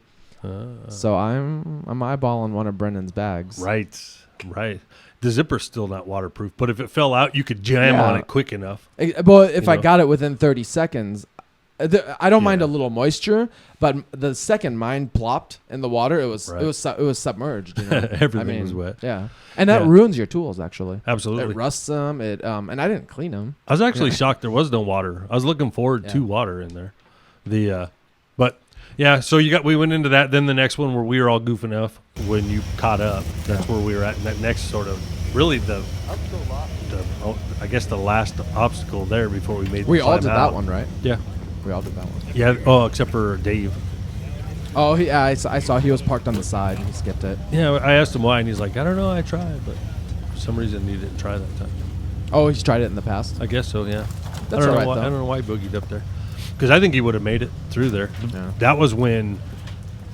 [SPEAKER 1] So I'm eyeballing one of Brendan's bags.
[SPEAKER 2] Right. The zipper's still not waterproof, but if it fell out, you could jam on it quick enough.
[SPEAKER 1] But if I got it within 30 seconds, I don't mind a little moisture, but the second mine plopped in the water, it was submerged. You know?
[SPEAKER 2] Everything was wet.
[SPEAKER 1] Yeah, and that ruins your tools. Actually,
[SPEAKER 2] absolutely,
[SPEAKER 1] it rusts them. And I didn't clean them.
[SPEAKER 2] I was actually shocked there was no water. I was looking forward to water in there. But yeah, so we went into that. Then the next one where we were all goofing off when you caught up. That's where we were at. And that next sort of really I guess the last obstacle there before we made.
[SPEAKER 1] We all did that one, right?
[SPEAKER 2] Yeah.
[SPEAKER 1] We all did that one.
[SPEAKER 2] Yeah. Oh, except for Dave.
[SPEAKER 1] Oh, I saw he was parked on the side. He skipped it.
[SPEAKER 2] Yeah, I asked him why, and he's like, I don't know. I tried, but for some reason he didn't try that time.
[SPEAKER 1] Oh, he's tried it in the past?
[SPEAKER 2] I guess so, yeah.
[SPEAKER 1] That's all right,
[SPEAKER 2] I don't know why he boogied up there. Because I think he would have made it through there.
[SPEAKER 1] Yeah.
[SPEAKER 2] That was when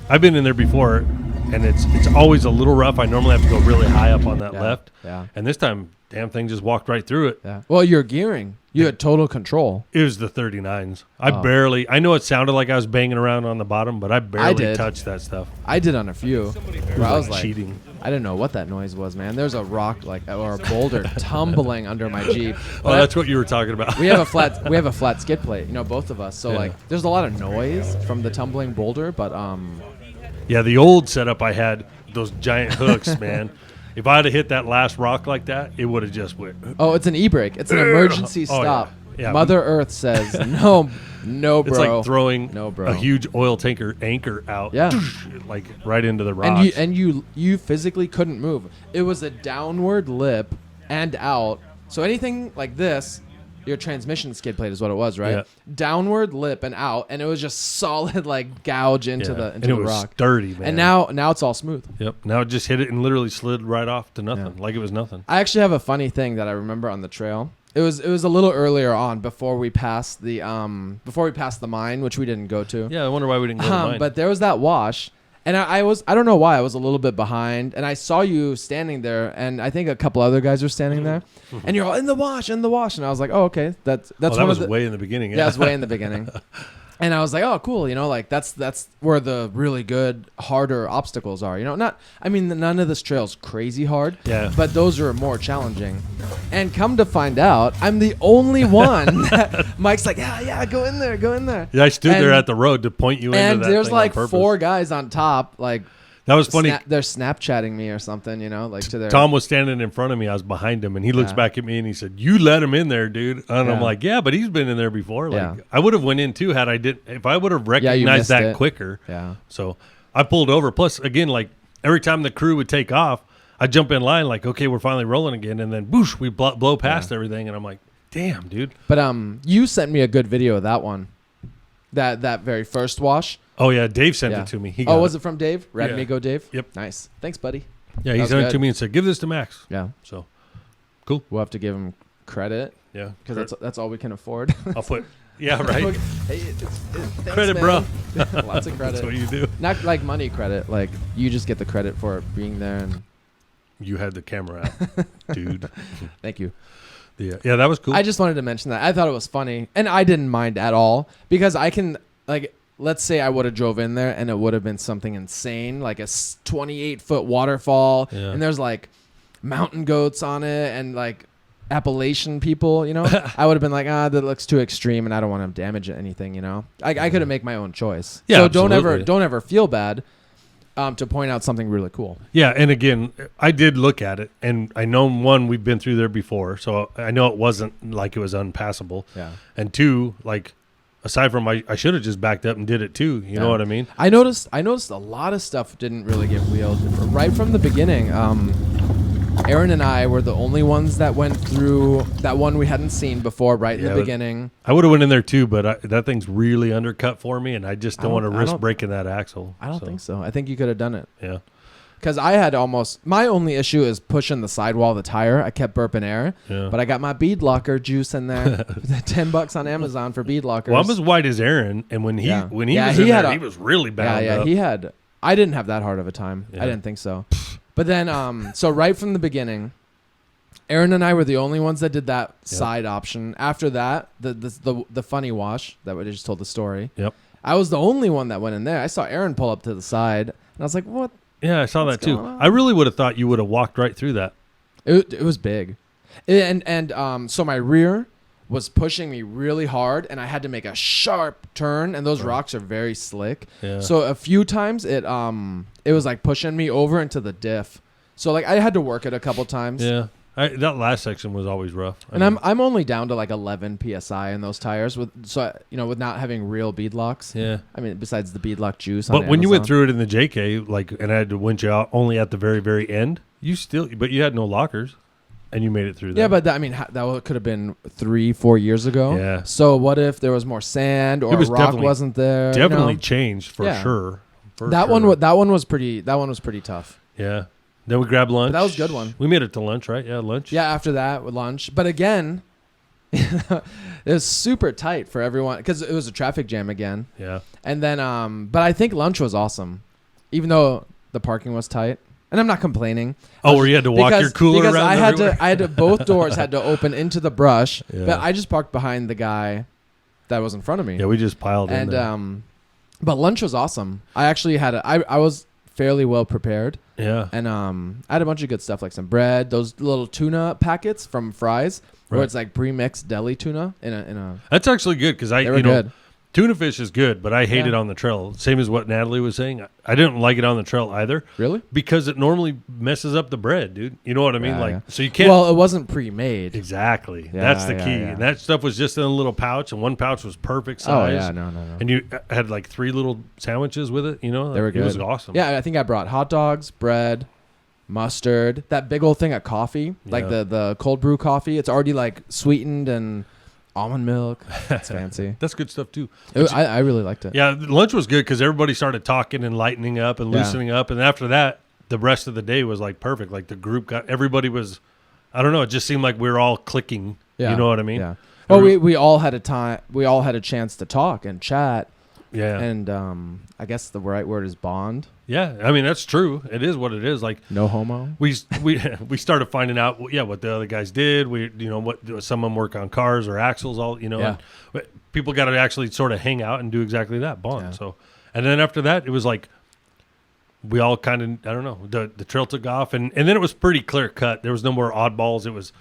[SPEAKER 2] I've been in there before, and it's always a little rough. I normally have to go really high up on that left.
[SPEAKER 1] Yeah.
[SPEAKER 2] And this time, damn thing just walked right through it.
[SPEAKER 1] Yeah. Well, your gearing. You had total control.
[SPEAKER 2] It was the 39s. I know it sounded like I was banging around on the bottom, but I barely touched that stuff.
[SPEAKER 1] I did on a few.
[SPEAKER 2] I was like cheating.
[SPEAKER 1] I didn't know what that noise was, man. There's a rock or a boulder tumbling under my Jeep.
[SPEAKER 2] Oh, that's what you were talking about.
[SPEAKER 1] We have a flat skid plate, both of us. So there's a lot of noise from the tumbling boulder, but
[SPEAKER 2] yeah, the old setup I had, those giant hooks, man. If I had hit that last rock like that, it would have just went.
[SPEAKER 1] Oh, it's an e-brake. It's an emergency stop.
[SPEAKER 2] Yeah.
[SPEAKER 1] Mother Earth says no, bro.
[SPEAKER 2] It's like throwing a huge oil tanker anchor out.
[SPEAKER 1] Yeah.
[SPEAKER 2] Like right into the rocks.
[SPEAKER 1] And you physically couldn't move. It was a downward lip and out. So anything like this, your transmission skid plate is what it was, right?
[SPEAKER 2] Yeah.
[SPEAKER 1] Downward lip and out, and it was just solid like gouge into the
[SPEAKER 2] and it was
[SPEAKER 1] rock.
[SPEAKER 2] Sturdy, man.
[SPEAKER 1] And now it's all smooth.
[SPEAKER 2] Yep. Now it just hit it and literally slid right off to nothing, like it was nothing.
[SPEAKER 1] I actually have a funny thing that I remember on the trail. It was a little earlier on before we passed the mine, which we didn't go to.
[SPEAKER 2] Yeah, I wonder why we didn't go to mine.
[SPEAKER 1] But there was that wash. And I don't know why I was a little bit behind, and I saw you standing there, and I think a couple other guys were standing there, and you're all in the wash, and I was like, oh, okay, that was
[SPEAKER 2] way in the beginning.
[SPEAKER 1] Yeah, that was way in the beginning, and I was like, oh, cool, like that's where the really good, harder obstacles are, none of this trail's crazy hard, but those are more challenging, and come to find out, I'm the only one that Mike's like, yeah, go in there.
[SPEAKER 2] Yeah, I stood there at the road to point you into that.
[SPEAKER 1] And there's
[SPEAKER 2] thing
[SPEAKER 1] like
[SPEAKER 2] on purpose.
[SPEAKER 1] 4 guys on top, like.
[SPEAKER 2] That was funny.
[SPEAKER 1] They're Snapchatting me or something, like to their.
[SPEAKER 2] Tom was standing in front of me. I was behind him, and he looks back at me and he said, "You let him in there, dude." And I'm like, "Yeah, but he's been in there before." Like, I would have went in too if I would have recognized that quicker.
[SPEAKER 1] Yeah.
[SPEAKER 2] So I pulled over. Plus, again, like every time the crew would take off, I jump in line, like, "Okay, we're finally rolling again," and then boosh, we blow past everything, and I'm like, "Damn, dude."
[SPEAKER 1] But you sent me a good video of that one, that very first wash.
[SPEAKER 2] Oh, yeah. Dave sent it to me.
[SPEAKER 1] Was it from Dave? Radmigo Dave?
[SPEAKER 2] Yep.
[SPEAKER 1] Nice. Thanks, buddy.
[SPEAKER 2] Yeah, he sent it to me and said, give this to Max.
[SPEAKER 1] Yeah.
[SPEAKER 2] So, cool.
[SPEAKER 1] We'll have to give him credit.
[SPEAKER 2] Yeah.
[SPEAKER 1] Because that's all we can afford.
[SPEAKER 2] I'll put, right.
[SPEAKER 1] Hey, thanks,
[SPEAKER 2] credit,
[SPEAKER 1] man.
[SPEAKER 2] bro.
[SPEAKER 1] Lots of credit.
[SPEAKER 2] That's what you do.
[SPEAKER 1] Not like money credit. Like, you just get the credit for being there. And
[SPEAKER 2] you had the camera out, dude.
[SPEAKER 1] Thank you.
[SPEAKER 2] Yeah, that was cool.
[SPEAKER 1] I just wanted to mention that. I thought it was funny. And I didn't mind at all. Because I can, like... Let's say I would have drove in there and it would have been something insane, like a 28-foot waterfall, and there's like mountain goats on it and like Appalachian people, I would have been like, that looks too extreme and I don't want to damage anything, I could have made my own choice.
[SPEAKER 2] Yeah,
[SPEAKER 1] so
[SPEAKER 2] absolutely.
[SPEAKER 1] don't ever feel bad to point out something really cool.
[SPEAKER 2] Yeah, and again, I did look at it, and I know, 1, we've been through there before, so I know it wasn't like it was unpassable.
[SPEAKER 1] Yeah.
[SPEAKER 2] And 2, like, aside from I should have just backed up and did it too. You know what I mean?
[SPEAKER 1] I noticed a lot of stuff didn't really get wheeled right from the beginning. Aaron and I were the only ones that went through that one we hadn't seen before in the beginning.
[SPEAKER 2] I would have went in there too, but that thing's really undercut for me, and I just don't want to risk breaking that axle.
[SPEAKER 1] I don't think so. I think you could have done it.
[SPEAKER 2] Yeah.
[SPEAKER 1] Because I had my only issue is pushing the sidewall of the tire. I kept burping air, but I got my bead locker juice in there. $10 on Amazon for bead lockers.
[SPEAKER 2] Well, I'm as white as Aaron, and when he was in there, he was really bound up.
[SPEAKER 1] He had. I didn't have that hard of a time. I didn't think so. But then, so right from the beginning, Aaron and I were the only ones that did that side option. After that, the funny wash that we just told the story.
[SPEAKER 2] Yep.
[SPEAKER 1] I was the only one that went in there. I saw Aaron pull up to the side, and I was like, "What?"
[SPEAKER 2] Yeah, I saw that too. I really would have thought you would have walked right through that.
[SPEAKER 1] It was big, and so my rear was pushing me really hard, and I had to make a sharp turn, and those rocks are very slick.
[SPEAKER 2] Yeah.
[SPEAKER 1] So a few times it was like pushing me over into the diff. So like I had to work it a couple times.
[SPEAKER 2] Yeah. That last section was always rough.
[SPEAKER 1] And I'm only down to like 11 psi in those tires with not having real bead locks.
[SPEAKER 2] Yeah.
[SPEAKER 1] I mean, besides the bead lock juice.
[SPEAKER 2] But when you went through it in the JK, and I had to winch you out only at the very, very end, you had no lockers. And you made it through that.
[SPEAKER 1] Yeah, but that could have been 3-4 years ago.
[SPEAKER 2] Yeah.
[SPEAKER 1] So what if there was more sand or rock wasn't there?
[SPEAKER 2] Definitely changed for sure.
[SPEAKER 1] That one was pretty tough.
[SPEAKER 2] Yeah. Then we grabbed lunch.
[SPEAKER 1] But that was a good one.
[SPEAKER 2] We made it to lunch, right? Yeah, lunch.
[SPEAKER 1] Yeah, after that with lunch. But again, it was super tight for everyone because it was a traffic jam again.
[SPEAKER 2] Yeah.
[SPEAKER 1] And then, but I think lunch was awesome, even though the parking was tight. And I'm not complaining.
[SPEAKER 2] Oh, where you had to walk your cooler around everywhere?
[SPEAKER 1] I had to both doors had to open into the brush,
[SPEAKER 2] Yeah.
[SPEAKER 1] but I just parked behind the guy that was in front of me.
[SPEAKER 2] Yeah, we just piled in there.
[SPEAKER 1] But lunch was awesome. I actually I was fairly well prepared.
[SPEAKER 2] Yeah.
[SPEAKER 1] And I had a bunch of good stuff like some bread, those little tuna packets from Fry's, where it's like pre-mixed deli tuna in a.
[SPEAKER 2] That's actually good because
[SPEAKER 1] they were good.
[SPEAKER 2] Tuna fish is good, but I hate it on the trail. Same as what Natalie was saying. I didn't like it on the trail either.
[SPEAKER 1] Really?
[SPEAKER 2] Because it normally messes up the bread, dude. You know what I mean? So you can't.
[SPEAKER 1] Well, it wasn't pre-made.
[SPEAKER 2] Exactly.
[SPEAKER 1] Yeah,
[SPEAKER 2] That's the key. And that stuff was just in a little pouch, and one pouch was perfect size.
[SPEAKER 1] Oh, yeah. No.
[SPEAKER 2] And you had like 3 little sandwiches with it,
[SPEAKER 1] They were good.
[SPEAKER 2] It was awesome.
[SPEAKER 1] Yeah, I think I brought hot dogs, bread, mustard, that big old thing of coffee, like the cold brew coffee. It's already like sweetened and almond milk. It's fancy.
[SPEAKER 2] That's good stuff too.
[SPEAKER 1] I really liked it.
[SPEAKER 2] Yeah, lunch was good because everybody started talking and lightening up and loosening up. And after that, the rest of the day was like perfect. Like the group everybody was, I don't know, it just seemed like we were all clicking.
[SPEAKER 1] Yeah.
[SPEAKER 2] You know what I mean?
[SPEAKER 1] Yeah. Well, we all had a chance to talk and chat.
[SPEAKER 2] Yeah.
[SPEAKER 1] And I guess the right word is bond.
[SPEAKER 2] Yeah, I mean that's true. It is what it is. Like
[SPEAKER 1] no homo.
[SPEAKER 2] We started finding out what the other guys did. What some of them work on cars or axles. And people got to actually sort of hang out and do exactly that, bond. Yeah. So, and then after that, it was like we all kind of I don't know. The trail took off, and then it was pretty clear cut. There was no more oddballs. It was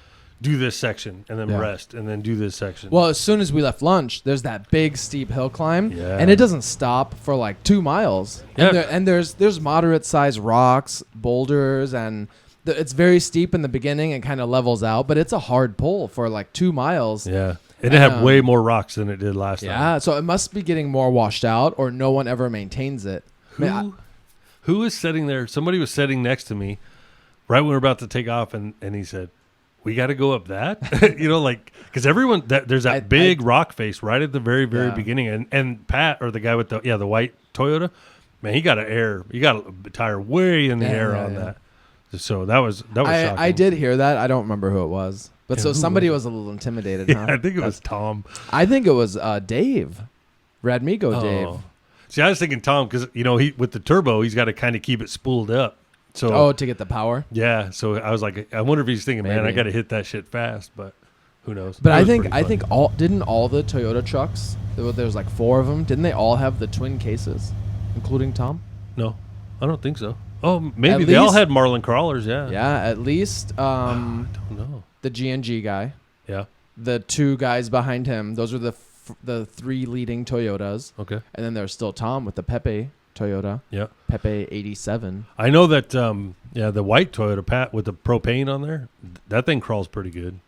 [SPEAKER 2] do this section and then rest and then do this section.
[SPEAKER 1] Well, as soon as we left lunch, there's that big steep hill climb, and it doesn't stop for like 2 miles.
[SPEAKER 2] Yeah.
[SPEAKER 1] And there's moderate sized rocks, boulders, and it's very steep in the beginning and kind of levels out, but it's a hard pull for like 2 miles.
[SPEAKER 2] Yeah. It had way more rocks than it did last time.
[SPEAKER 1] Yeah, so it must be getting more washed out, or no one ever maintains it.
[SPEAKER 2] Who is sitting there? Somebody was sitting next to me right when we were about to take off, and he said, we got to go up that, because everyone there's that big rock face right at the very, very beginning. And Pat, or the guy with the white Toyota, man, he got a tire way in the air on that. So that was shocking.
[SPEAKER 1] I did hear that. I don't remember who it was, but so somebody was a little intimidated.
[SPEAKER 2] Yeah, I think it was Tom.
[SPEAKER 1] I think it was Dave, Radmigo Dave.
[SPEAKER 2] See, I was thinking Tom because he with the turbo, he's got to kind of keep it spooled up. So
[SPEAKER 1] to get the power.
[SPEAKER 2] Yeah, so I was like, I wonder if he's thinking, man, I got to hit that shit fast, but who knows?
[SPEAKER 1] But I think all the Toyota trucks, there's like 4 of them, didn't they all have the twin cases, including Tom?
[SPEAKER 2] No, I don't think so. Oh, maybe they all had Marlin crawlers. Yeah.
[SPEAKER 1] Yeah, at least.
[SPEAKER 2] I don't know.
[SPEAKER 1] The GMG guy.
[SPEAKER 2] Yeah.
[SPEAKER 1] The 2 guys behind him. Those are the 3 leading Toyotas.
[SPEAKER 2] Okay.
[SPEAKER 1] And then there's still Tom with the Pepe Toyota.
[SPEAKER 2] Yeah.
[SPEAKER 1] Pepe 87.
[SPEAKER 2] I know that. The white Toyota Pat with the propane on there, that thing crawls pretty good.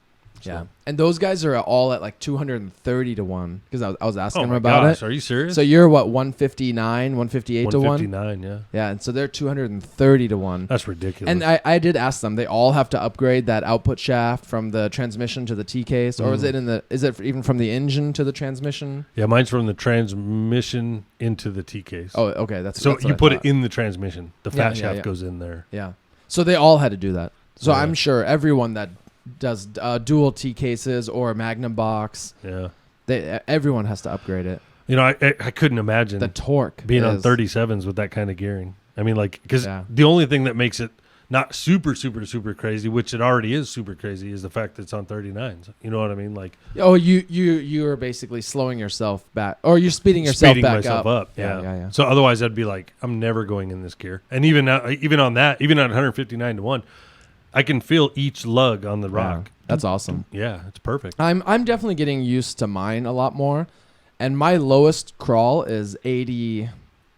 [SPEAKER 2] So.
[SPEAKER 1] Yeah. And those guys are all at like 230 to 1 because I was asking them
[SPEAKER 2] about
[SPEAKER 1] it.
[SPEAKER 2] Are you serious?
[SPEAKER 1] So you're what, 159, 158 to 1?
[SPEAKER 2] 159, yeah.
[SPEAKER 1] Yeah, and so they're 230 to 1.
[SPEAKER 2] That's ridiculous.
[SPEAKER 1] And I did ask them, they all have to upgrade that output shaft from the transmission to the T case, or is it even from the engine to the transmission?
[SPEAKER 2] Yeah, mine's from the transmission into the T case.
[SPEAKER 1] Oh, okay. That's
[SPEAKER 2] you put it in the transmission. The fat shaft goes in there.
[SPEAKER 1] Yeah. So they all had to do that. So
[SPEAKER 2] Yeah.
[SPEAKER 1] I'm sure everyone that does dual T cases or Magnum box, everyone has to upgrade it.
[SPEAKER 2] I couldn't imagine
[SPEAKER 1] the torque
[SPEAKER 2] being on 37s with that kind of gearing. I mean, because the only thing that makes it not super, super, super crazy, which it already is super crazy, is the fact that it's on 39s. You know what I mean? Like,
[SPEAKER 1] you are basically slowing yourself back, or you're speeding yourself back up.
[SPEAKER 2] Yeah. So otherwise, I'd be like, I'm never going in this gear. And even on that, even at 159 to 1, I can feel each lug on the rock.
[SPEAKER 1] Yeah, that's awesome.
[SPEAKER 2] Yeah, it's perfect.
[SPEAKER 1] I'm definitely getting used to mine a lot more, and my lowest crawl is 80.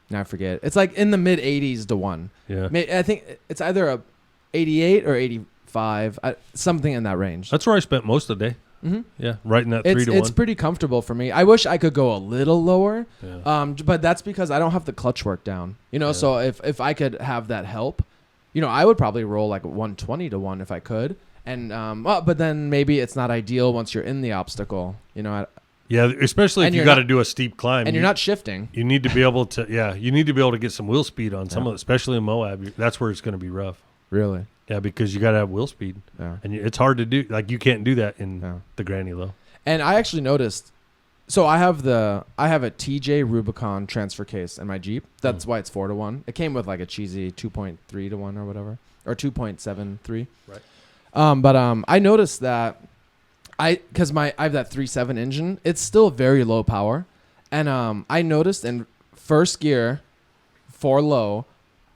[SPEAKER 1] Now I forget. It's like in the mid 80s to 1.
[SPEAKER 2] Yeah.
[SPEAKER 1] I think it's either a 88 or 85, something in that range.
[SPEAKER 2] That's where I spent most of the day.
[SPEAKER 1] Mm-hmm.
[SPEAKER 2] Yeah, right in that 3 to 1.
[SPEAKER 1] It's pretty comfortable for me. I wish I could go a little lower,
[SPEAKER 2] Yeah.
[SPEAKER 1] but that's because I don't have the clutch work down.
[SPEAKER 2] Yeah.
[SPEAKER 1] So if I could have that help, I would probably roll like 120 to 1 if I could. And but then maybe it's not ideal once you're in the obstacle.
[SPEAKER 2] Yeah, especially if you got to do a steep climb
[SPEAKER 1] and you're not shifting.
[SPEAKER 2] You need to be able to. Yeah, you need to be able to get some wheel speed on some of it, especially in Moab. That's where it's going to be rough.
[SPEAKER 1] Really?
[SPEAKER 2] Yeah, because you got to have wheel speed.
[SPEAKER 1] Yeah.
[SPEAKER 2] And it's hard to do. Like you can't do that in the Granny Low.
[SPEAKER 1] And I actually noticed. So I have a TJ Rubicon transfer case in my Jeep. That's why it's 4 to 1. It came with like a cheesy 2.3 to 1 or whatever, or 2.73.
[SPEAKER 2] Right.
[SPEAKER 1] But I noticed that because I have that 3.7 engine, it's still very low power, and I noticed in first gear, 4 low,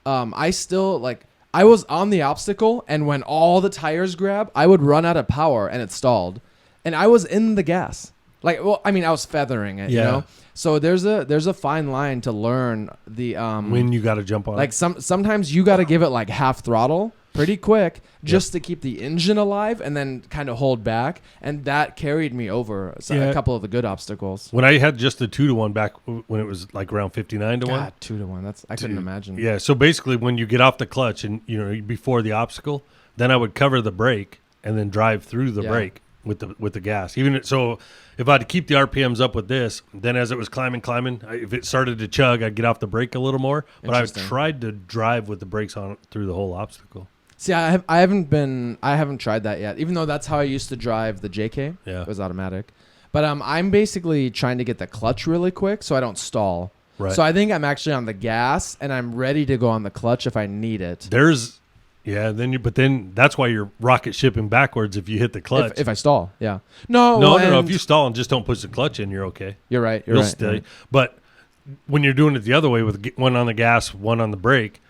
[SPEAKER 1] I still I was on the obstacle, and when all the tires grab, I would run out of power and it stalled, and I was in the gas. I was feathering it, So there's a fine line to learn the
[SPEAKER 2] when you got to jump on.
[SPEAKER 1] Sometimes you got to give it like half throttle pretty quick just to keep the engine alive, and then kind of hold back, and that carried me over a couple of the good obstacles.
[SPEAKER 2] When I had just the 2 to 1 back when it was like around 59 to 1.
[SPEAKER 1] 2 to 1. I couldn't imagine.
[SPEAKER 2] Yeah. So basically, when you get off the clutch and before the obstacle, then I would cover the brake and then drive through the brake with the gas. Even so, if I had to keep the RPMs up with this, then as it was climbing, if it started to chug, I'd get off the brake a little more. But I tried to drive with the brakes on through the whole obstacle.
[SPEAKER 1] See, I haven't tried that yet. Even though that's how I used to drive the JK.
[SPEAKER 2] Yeah.
[SPEAKER 1] It was automatic. But I'm basically trying to get the clutch really quick so I don't stall.
[SPEAKER 2] Right.
[SPEAKER 1] So I think I'm actually on the gas, and I'm ready to go on the clutch if I need it.
[SPEAKER 2] But then that's why you're rocket shipping backwards if you hit the clutch.
[SPEAKER 1] If I stall, yeah. No.
[SPEAKER 2] No. If you stall and just don't push the clutch in, you're okay.
[SPEAKER 1] You're right.
[SPEAKER 2] You'll stay. But when you're doing it the other way with one on the gas, one on the brake,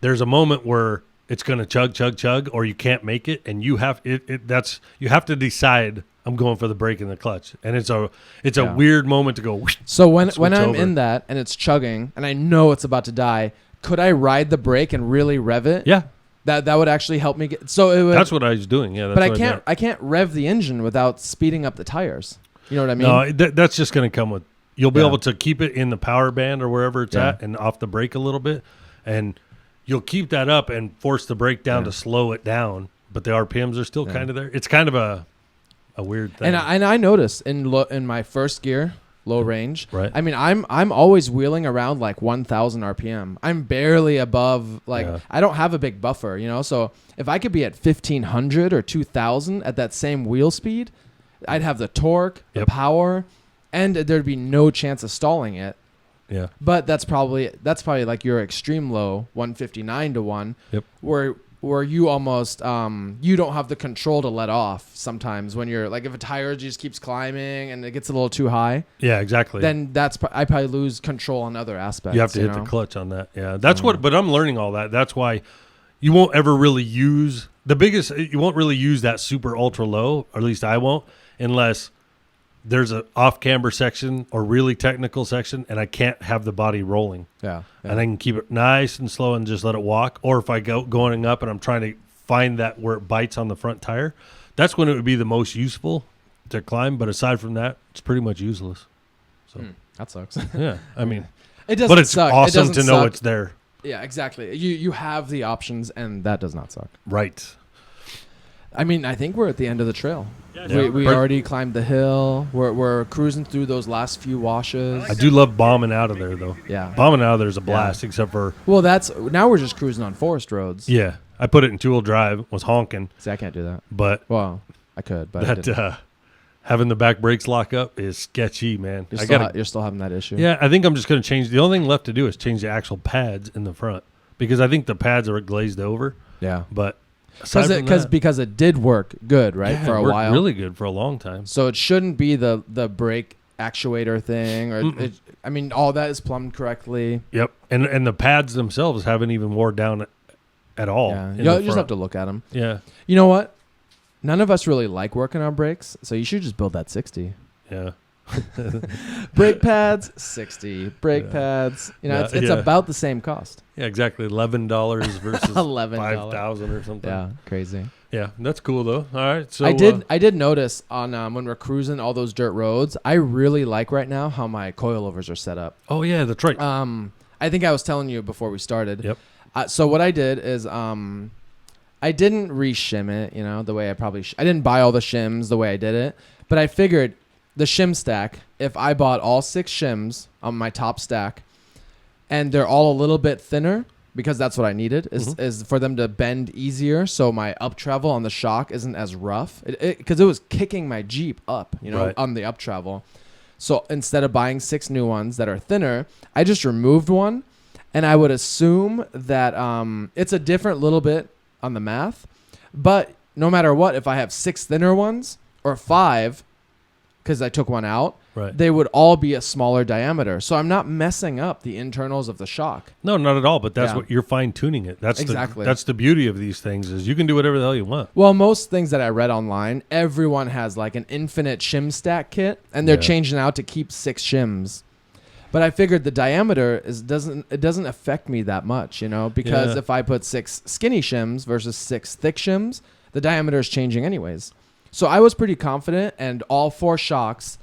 [SPEAKER 2] there's a moment where it's going to chug, or you can't make it, and you have you have to decide. I'm going for the brake and the clutch, and it's a weird moment to go. Whoosh,
[SPEAKER 1] so when I'm in that and it's chugging and I know it's about to die, could I ride the brake and really rev it?
[SPEAKER 2] Yeah.
[SPEAKER 1] That would actually help me get.
[SPEAKER 2] That's what I was doing. Yeah,
[SPEAKER 1] but I can't rev the engine without speeding up the tires. You know what I mean?
[SPEAKER 2] No, that's just going to come with. You'll be able to keep it in the power band or wherever it's at, and off the brake a little bit, and you'll keep that up and force the brake down to slow it down. But the RPMs are still kind of there. It's kind of a weird thing.
[SPEAKER 1] And I noticed in my first gear, low range.
[SPEAKER 2] Right.
[SPEAKER 1] I mean, I'm always wheeling around like 1,000 RPM. I'm barely above, I don't have a big buffer, So if I could be at 1,500 or 2,000 at that same wheel speed, I'd have the torque, the power, and there'd be no chance of stalling it.
[SPEAKER 2] Yeah.
[SPEAKER 1] But that's probably like your extreme low, 159 to 1, where you almost you don't have the control to let off sometimes when you're like, if a tire just keeps climbing and it gets a little too high.
[SPEAKER 2] Yeah, exactly.
[SPEAKER 1] Then I probably lose control on other aspects.
[SPEAKER 2] You have to hit the clutch on that. Yeah, that's but I'm learning all that. That's why you won't ever really use you won't really use that super ultra low, or at least I won't, unless there's an off-camber section or really technical section, and I can't have the body rolling.
[SPEAKER 1] Yeah.
[SPEAKER 2] And I can keep it nice and slow and just let it walk. Or if I going up and I'm trying to find that where it bites on the front tire, that's when it would be the most useful to climb. But aside from that, it's pretty much useless. So
[SPEAKER 1] that sucks.
[SPEAKER 2] Yeah, I mean,
[SPEAKER 1] it doesn't.
[SPEAKER 2] But it's
[SPEAKER 1] suck.
[SPEAKER 2] awesome to know
[SPEAKER 1] suck.
[SPEAKER 2] it's there.
[SPEAKER 1] Yeah, exactly. You have the options, and that does not suck.
[SPEAKER 2] Right.
[SPEAKER 1] I mean, I think we're at the end of the trail.
[SPEAKER 2] Yeah.
[SPEAKER 1] We already climbed the hill. We're cruising through those last few washes.
[SPEAKER 2] I do love bombing out of there, though.
[SPEAKER 1] Yeah.
[SPEAKER 2] Bombing out of there is a blast, except for...
[SPEAKER 1] Well, now we're just cruising on forest roads.
[SPEAKER 2] Yeah. I put it in two-wheel drive, was honking.
[SPEAKER 1] See, I can't do that.
[SPEAKER 2] But...
[SPEAKER 1] Well, I could, but I didn't.
[SPEAKER 2] Having the back brakes lock up is sketchy, man.
[SPEAKER 1] You're still having that issue.
[SPEAKER 2] Yeah, I think I'm just going to change... The only thing left to do is change the actual pads in the front, because I think the pads are glazed over.
[SPEAKER 1] Yeah.
[SPEAKER 2] But...
[SPEAKER 1] Because it did work good, right, for a while.
[SPEAKER 2] Really good for a long time.
[SPEAKER 1] So it shouldn't be the brake actuator thing, or all that is plumbed correctly.
[SPEAKER 2] Yep, and the pads themselves haven't even wore down at all.
[SPEAKER 1] Yeah.
[SPEAKER 2] in
[SPEAKER 1] You
[SPEAKER 2] the
[SPEAKER 1] just
[SPEAKER 2] front.
[SPEAKER 1] have to look at them.
[SPEAKER 2] Yeah.
[SPEAKER 1] You know what? None of us really like working on brakes, so you should just build that 60.
[SPEAKER 2] Yeah.
[SPEAKER 1] Brake pads, 60. Brake
[SPEAKER 2] Yeah.
[SPEAKER 1] pads. You know,
[SPEAKER 2] Yeah,
[SPEAKER 1] it's
[SPEAKER 2] yeah.
[SPEAKER 1] about the same cost.
[SPEAKER 2] Yeah, exactly. $11 versus
[SPEAKER 1] $11.
[SPEAKER 2] $5,000 or something.
[SPEAKER 1] Yeah, crazy.
[SPEAKER 2] Yeah, that's cool though. All right. So
[SPEAKER 1] I did notice on when we're cruising all those dirt roads, I really like right now how my coilovers are set up.
[SPEAKER 2] Oh yeah, that's right.
[SPEAKER 1] I think I was telling you before we started.
[SPEAKER 2] Yep.
[SPEAKER 1] So what I did is I didn't re-shim it, you know, the way I probably I didn't buy all the shims the way I did it, but I figured the shim stack, if I bought all 6 shims on my top stack and they're all a little bit thinner, because that's what I needed, is for them to bend easier so my up travel on the shock isn't as rough. Because it was kicking my Jeep up, you know,
[SPEAKER 2] Right.
[SPEAKER 1] on the up travel. So instead of buying 6 new ones that are thinner, I just removed one. And I would assume that it's a different little bit on the math. But no matter what, if I have 6 thinner ones or 5, because I took one out,
[SPEAKER 2] Right.
[SPEAKER 1] they would all be a smaller diameter. So I'm not messing up the internals of the shock.
[SPEAKER 2] No, not at all. But that's
[SPEAKER 1] Yeah.
[SPEAKER 2] what you're fine tuning it. That's
[SPEAKER 1] Exactly.
[SPEAKER 2] that's the beauty of these things is you can do whatever the hell you want.
[SPEAKER 1] Well, most things that I read online, everyone has like an infinite shim stack kit, and they're
[SPEAKER 2] Yeah.
[SPEAKER 1] changing out to keep 6 shims. But I figured the diameter doesn't affect me that much, you know, because
[SPEAKER 2] Yeah.
[SPEAKER 1] if I put 6 skinny shims versus 6 thick shims, the diameter is changing anyways. So I was pretty confident, and all 4 shocks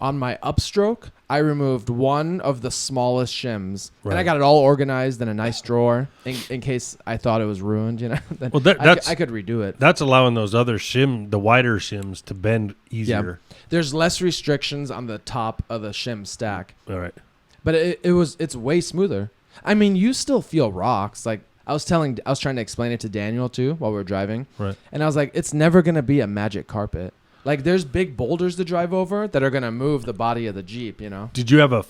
[SPEAKER 1] on my upstroke, I removed one of the smallest shims, and I
[SPEAKER 2] Right.
[SPEAKER 1] got it all organized in a nice drawer in case I thought it was ruined, you know. Then
[SPEAKER 2] Well, that's
[SPEAKER 1] I could redo it.
[SPEAKER 2] that's allowing those other the wider shims to bend easier.
[SPEAKER 1] There's less restrictions on the top of the shim stack.
[SPEAKER 2] All right.
[SPEAKER 1] But it's way smoother. I mean, you still feel rocks. Like I was trying to explain it to Daniel too while we were driving.
[SPEAKER 2] Right.
[SPEAKER 1] And I was like, it's never going to be a magic carpet. Like there's big boulders to drive over that are going to move the body of the Jeep, you know?
[SPEAKER 2] Did you have a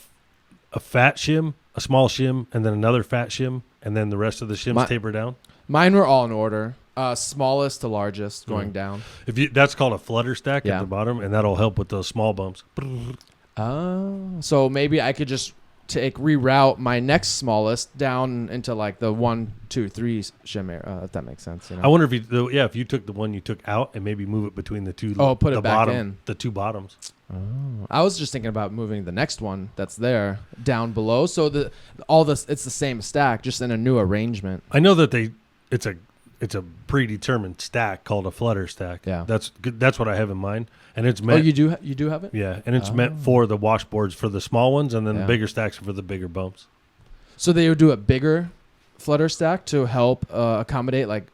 [SPEAKER 2] fat shim, a small shim, and then another fat shim, and then the rest of the shims taper down?
[SPEAKER 1] Mine were all in order. Smallest to largest going down.
[SPEAKER 2] That's called a flutter stack
[SPEAKER 1] Yeah.
[SPEAKER 2] at the bottom, and that'll help with those small bumps.
[SPEAKER 1] Oh. So maybe I could just reroute my next smallest down into like the 1, 2, 3 shim area, if that makes sense. You know?
[SPEAKER 2] I wonder if you took the one you took out and maybe move it between the two.
[SPEAKER 1] Put it
[SPEAKER 2] the
[SPEAKER 1] back
[SPEAKER 2] bottom,
[SPEAKER 1] in.
[SPEAKER 2] the 2 bottoms.
[SPEAKER 1] Oh. I was just thinking about moving the next one that's there down below. So it's the same stack, just in a new arrangement.
[SPEAKER 2] I know that it's a predetermined stack called a flutter stack.
[SPEAKER 1] Yeah.
[SPEAKER 2] That's what I have in mind, and it's meant.
[SPEAKER 1] Oh, you do have it?
[SPEAKER 2] Yeah, and it's meant for the washboards for the small ones, and then
[SPEAKER 1] Yeah.
[SPEAKER 2] the bigger stacks are for the bigger bumps.
[SPEAKER 1] So they would do a bigger flutter stack to help accommodate like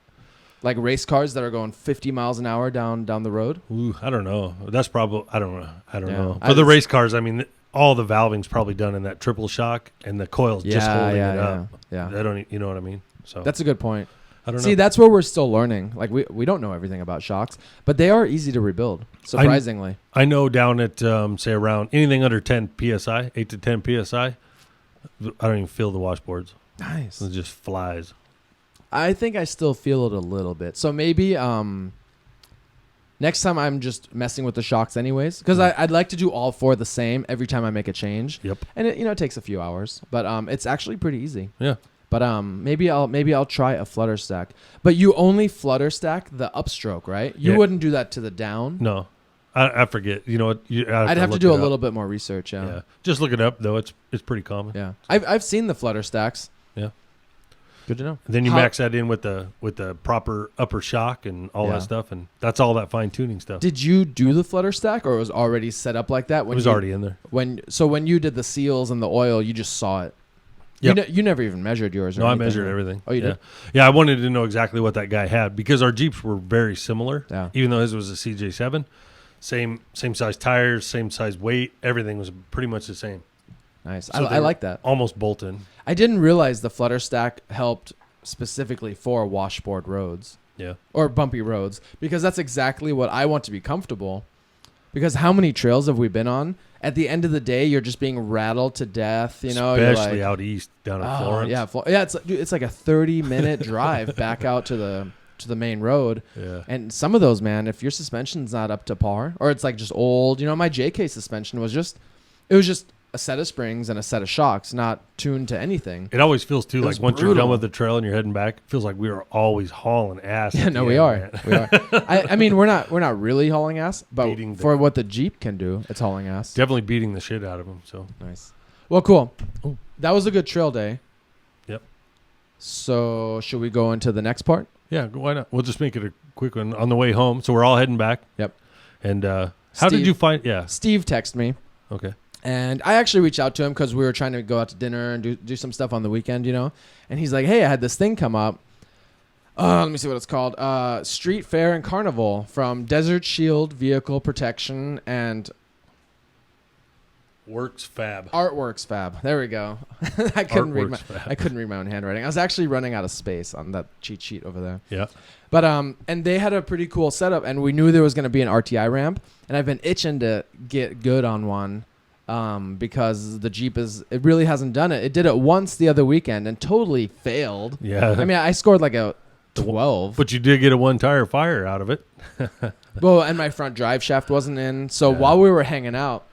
[SPEAKER 1] race cars that are going 50 miles an hour down the road.
[SPEAKER 2] Ooh, I don't know. That's probably I don't know.
[SPEAKER 1] Yeah.
[SPEAKER 2] know. For the race cars, I mean, all the valving's probably done in that triple shock, and the coil's just holding it up.
[SPEAKER 1] Yeah.
[SPEAKER 2] I don't. You know what I mean? So
[SPEAKER 1] That's a good point.
[SPEAKER 2] I don't know.
[SPEAKER 1] See, that's where we're still learning. Like we don't know everything about shocks, but they are easy to rebuild. Surprisingly,
[SPEAKER 2] I know down at say around anything under 10 psi, 8 to 10 psi, I don't even feel the washboards.
[SPEAKER 1] nice.
[SPEAKER 2] It just flies.
[SPEAKER 1] I think I still feel it a little bit. So maybe next time I'm just messing with the shocks anyways, because I'd like to do all 4 the same every time I make a change.
[SPEAKER 2] Yep.
[SPEAKER 1] And it takes a few hours, but it's actually pretty easy.
[SPEAKER 2] Yeah.
[SPEAKER 1] But maybe I'll try a flutter stack. But you only flutter stack the upstroke, right? You
[SPEAKER 2] Yeah.
[SPEAKER 1] wouldn't do that to the down.
[SPEAKER 2] No, I forget. You know what?
[SPEAKER 1] I'd have to do a little bit more research.
[SPEAKER 2] Yeah.
[SPEAKER 1] Yeah.
[SPEAKER 2] Just look it up though. It's pretty common.
[SPEAKER 1] Yeah. I've seen the flutter stacks.
[SPEAKER 2] Yeah.
[SPEAKER 1] Good to know.
[SPEAKER 2] And then you max that in with the proper upper shock and all
[SPEAKER 1] Yeah.
[SPEAKER 2] that stuff, and that's all that fine tuning stuff.
[SPEAKER 1] Did you do the flutter stack, or it was already set up like that?
[SPEAKER 2] It was already in there.
[SPEAKER 1] When you did the seals and the oil, you just saw it.
[SPEAKER 2] Yep.
[SPEAKER 1] You never even measured yours. Or
[SPEAKER 2] No, I
[SPEAKER 1] anything,
[SPEAKER 2] measured
[SPEAKER 1] right?
[SPEAKER 2] everything.
[SPEAKER 1] Oh, you
[SPEAKER 2] yeah.
[SPEAKER 1] did?
[SPEAKER 2] Yeah, I wanted to know exactly what that guy had because our Jeeps were very similar.
[SPEAKER 1] Yeah.
[SPEAKER 2] Even though his was a CJ7, same size tires, same size weight, everything was pretty much the same.
[SPEAKER 1] Nice.
[SPEAKER 2] So
[SPEAKER 1] I like that.
[SPEAKER 2] Almost bolt-in.
[SPEAKER 1] I didn't realize the flutter stack helped specifically for washboard roads.
[SPEAKER 2] Yeah.
[SPEAKER 1] Or bumpy roads, because that's exactly what I want to be comfortable. Because how many trails have we been on? At the end of the day, you're just being rattled to death. You know,
[SPEAKER 2] especially
[SPEAKER 1] you're like,
[SPEAKER 2] out east down in Florence.
[SPEAKER 1] Yeah, it's like a 30-minute drive back out to the main road.
[SPEAKER 2] Yeah.
[SPEAKER 1] And some of those, man, if your suspension's not up to par, or it's like just old, you know, my JK suspension was just a set of springs and a set of shocks, not tuned to anything.
[SPEAKER 2] It always feels too
[SPEAKER 1] It
[SPEAKER 2] like
[SPEAKER 1] was
[SPEAKER 2] once you're
[SPEAKER 1] brutal.
[SPEAKER 2] done with the trail and you're heading back, it feels like we are always hauling ass.
[SPEAKER 1] Yeah,
[SPEAKER 2] at
[SPEAKER 1] no,
[SPEAKER 2] the
[SPEAKER 1] we
[SPEAKER 2] end,
[SPEAKER 1] are.
[SPEAKER 2] man.
[SPEAKER 1] We are. I mean, we're not really hauling ass, but
[SPEAKER 2] Beating the-
[SPEAKER 1] for what the Jeep can do, it's hauling ass.
[SPEAKER 2] Definitely beating the shit out of them. So
[SPEAKER 1] Nice. Well, cool.
[SPEAKER 2] Oh.
[SPEAKER 1] That was a good trail day.
[SPEAKER 2] Yep.
[SPEAKER 1] So should we go into the next part?
[SPEAKER 2] yeah, why not? We'll just make it a quick one on the way home. So we're all heading back.
[SPEAKER 1] Yep.
[SPEAKER 2] And how
[SPEAKER 1] Steve.
[SPEAKER 2] did you find? Yeah.
[SPEAKER 1] Steve texted me.
[SPEAKER 2] Okay.
[SPEAKER 1] And I actually reached out to him because we were trying to go out to dinner and do some stuff on the weekend, you know. And he's like, hey, I had this thing come up. Let me see what it's called. Street Fair and Carnival from Desert Shield Vehicle Protection and
[SPEAKER 2] Works Fab.
[SPEAKER 1] Artworks Fab. There we go. I couldn't read my own handwriting. I was actually running out of space on that cheat sheet over there.
[SPEAKER 2] Yeah.
[SPEAKER 1] But and they had a pretty cool setup, and we knew there was going to be an RTI ramp, and I've been itching to get good on one. Because the Jeep it really hasn't done it. It did it once the other weekend and totally failed.
[SPEAKER 2] Yeah.
[SPEAKER 1] I mean, I scored like a 12.
[SPEAKER 2] But you did get a one tire fire out of it.
[SPEAKER 1] Well, and my front drive shaft wasn't in. So
[SPEAKER 2] Yeah.
[SPEAKER 1] while we were hanging out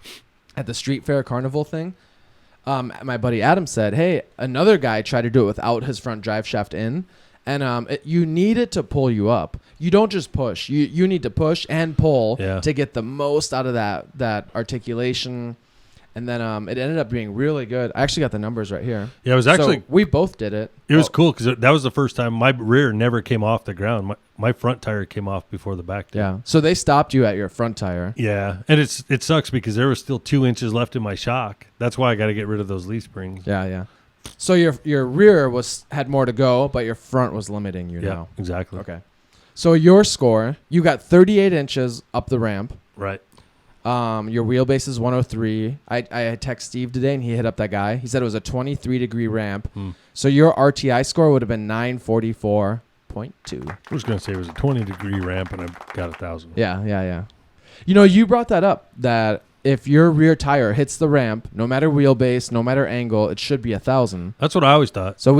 [SPEAKER 1] at the Street Fair Carnival thing, my buddy Adam said, hey, another guy tried to do it without his front drive shaft in. And you need it to pull you up. You don't just push. You need to push and pull to get the most out of that articulation. And then it ended up being really good. I actually got the numbers right here.
[SPEAKER 2] Yeah, it was actually...
[SPEAKER 1] So we both did it.
[SPEAKER 2] It was cool because that was the first time my rear never came off the ground. My front tire came off before the back did.
[SPEAKER 1] Yeah. So they stopped you at your front tire.
[SPEAKER 2] Yeah. And it sucks because there was still 2 inches left in my shock. That's why I got to get rid of those leaf springs.
[SPEAKER 1] Yeah, yeah. So your rear had more to go, but your front was limiting you now.
[SPEAKER 2] Exactly.
[SPEAKER 1] Okay. So your score, you got 38 inches up the ramp.
[SPEAKER 2] Right.
[SPEAKER 1] Your wheelbase is 103. I had text Steve today, and he hit up that guy. He said it was a 23-degree ramp. So your RTI score would have been 944.2.
[SPEAKER 2] I was going to say it was a 20-degree ramp, and I got 1,000.
[SPEAKER 1] Yeah. You know, you brought that up, that if your rear tire hits the ramp, no matter wheelbase, no matter angle, it should be 1,000.
[SPEAKER 2] That's what I always thought.
[SPEAKER 1] So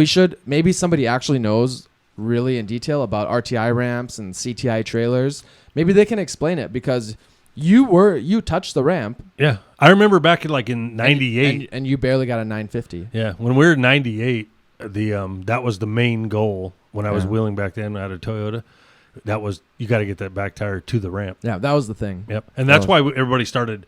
[SPEAKER 1] maybe somebody actually knows really in detail about RTI ramps and CTI trailers. Maybe they can explain it, because you touched the ramp.
[SPEAKER 2] Yeah. I remember back in 98.
[SPEAKER 1] And you barely got a 950.
[SPEAKER 2] Yeah. When we were in 98, that was the main goal when I was wheeling back then out of Toyota. That was, you got to get that back tire to the ramp.
[SPEAKER 1] Yeah, that was the thing.
[SPEAKER 2] Yep. And that's why everybody started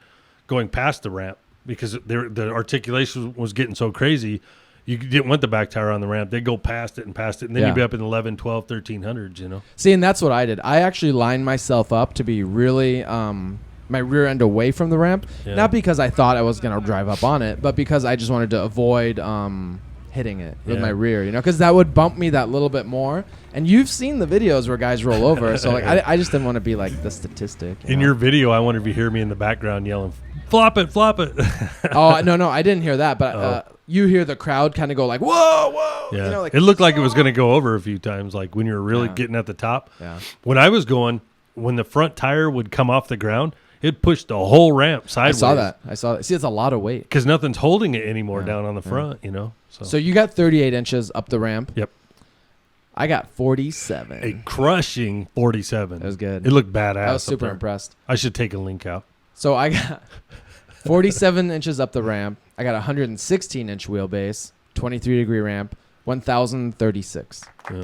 [SPEAKER 2] going past the ramp, because the articulation was getting so crazy. You didn't want the back tire on the ramp. They'd go past it, and then you'd be up in 11, 12, 1300s, you know?
[SPEAKER 1] See, and that's what I did. I actually lined myself up to be really my rear end away from the ramp. Yeah. Not because I thought I was going to drive up on it, but because I just wanted to avoid hitting it with my rear, you know, because that would bump me that little bit more. And you've seen the videos where guys roll over. So, like, I just didn't want to be, like, the statistic.
[SPEAKER 2] In your video, I wonder if you hear me in the background yelling, flop it, flop it.
[SPEAKER 1] Oh, no, I didn't hear that. But you hear the crowd kind of go like, whoa, whoa.
[SPEAKER 2] Yeah.
[SPEAKER 1] You know, like,
[SPEAKER 2] it looked like it was going to go over a few times, like when you were really getting at the top.
[SPEAKER 1] Yeah.
[SPEAKER 2] When I was going, when the front tire would come off the ground, it pushed the whole ramp sideways.
[SPEAKER 1] I saw that. See, it's a lot of weight.
[SPEAKER 2] Because nothing's holding it anymore down on the front, you know.
[SPEAKER 1] So you got 38 inches up the ramp.
[SPEAKER 2] Yep.
[SPEAKER 1] I got 47.
[SPEAKER 2] A crushing 47.
[SPEAKER 1] That was good.
[SPEAKER 2] It looked badass.
[SPEAKER 1] I was super impressed.
[SPEAKER 2] I should take a link out.
[SPEAKER 1] So I got 47 inches up the ramp. I got a 116-inch wheelbase, 23-degree ramp, 1,036.
[SPEAKER 2] Yeah.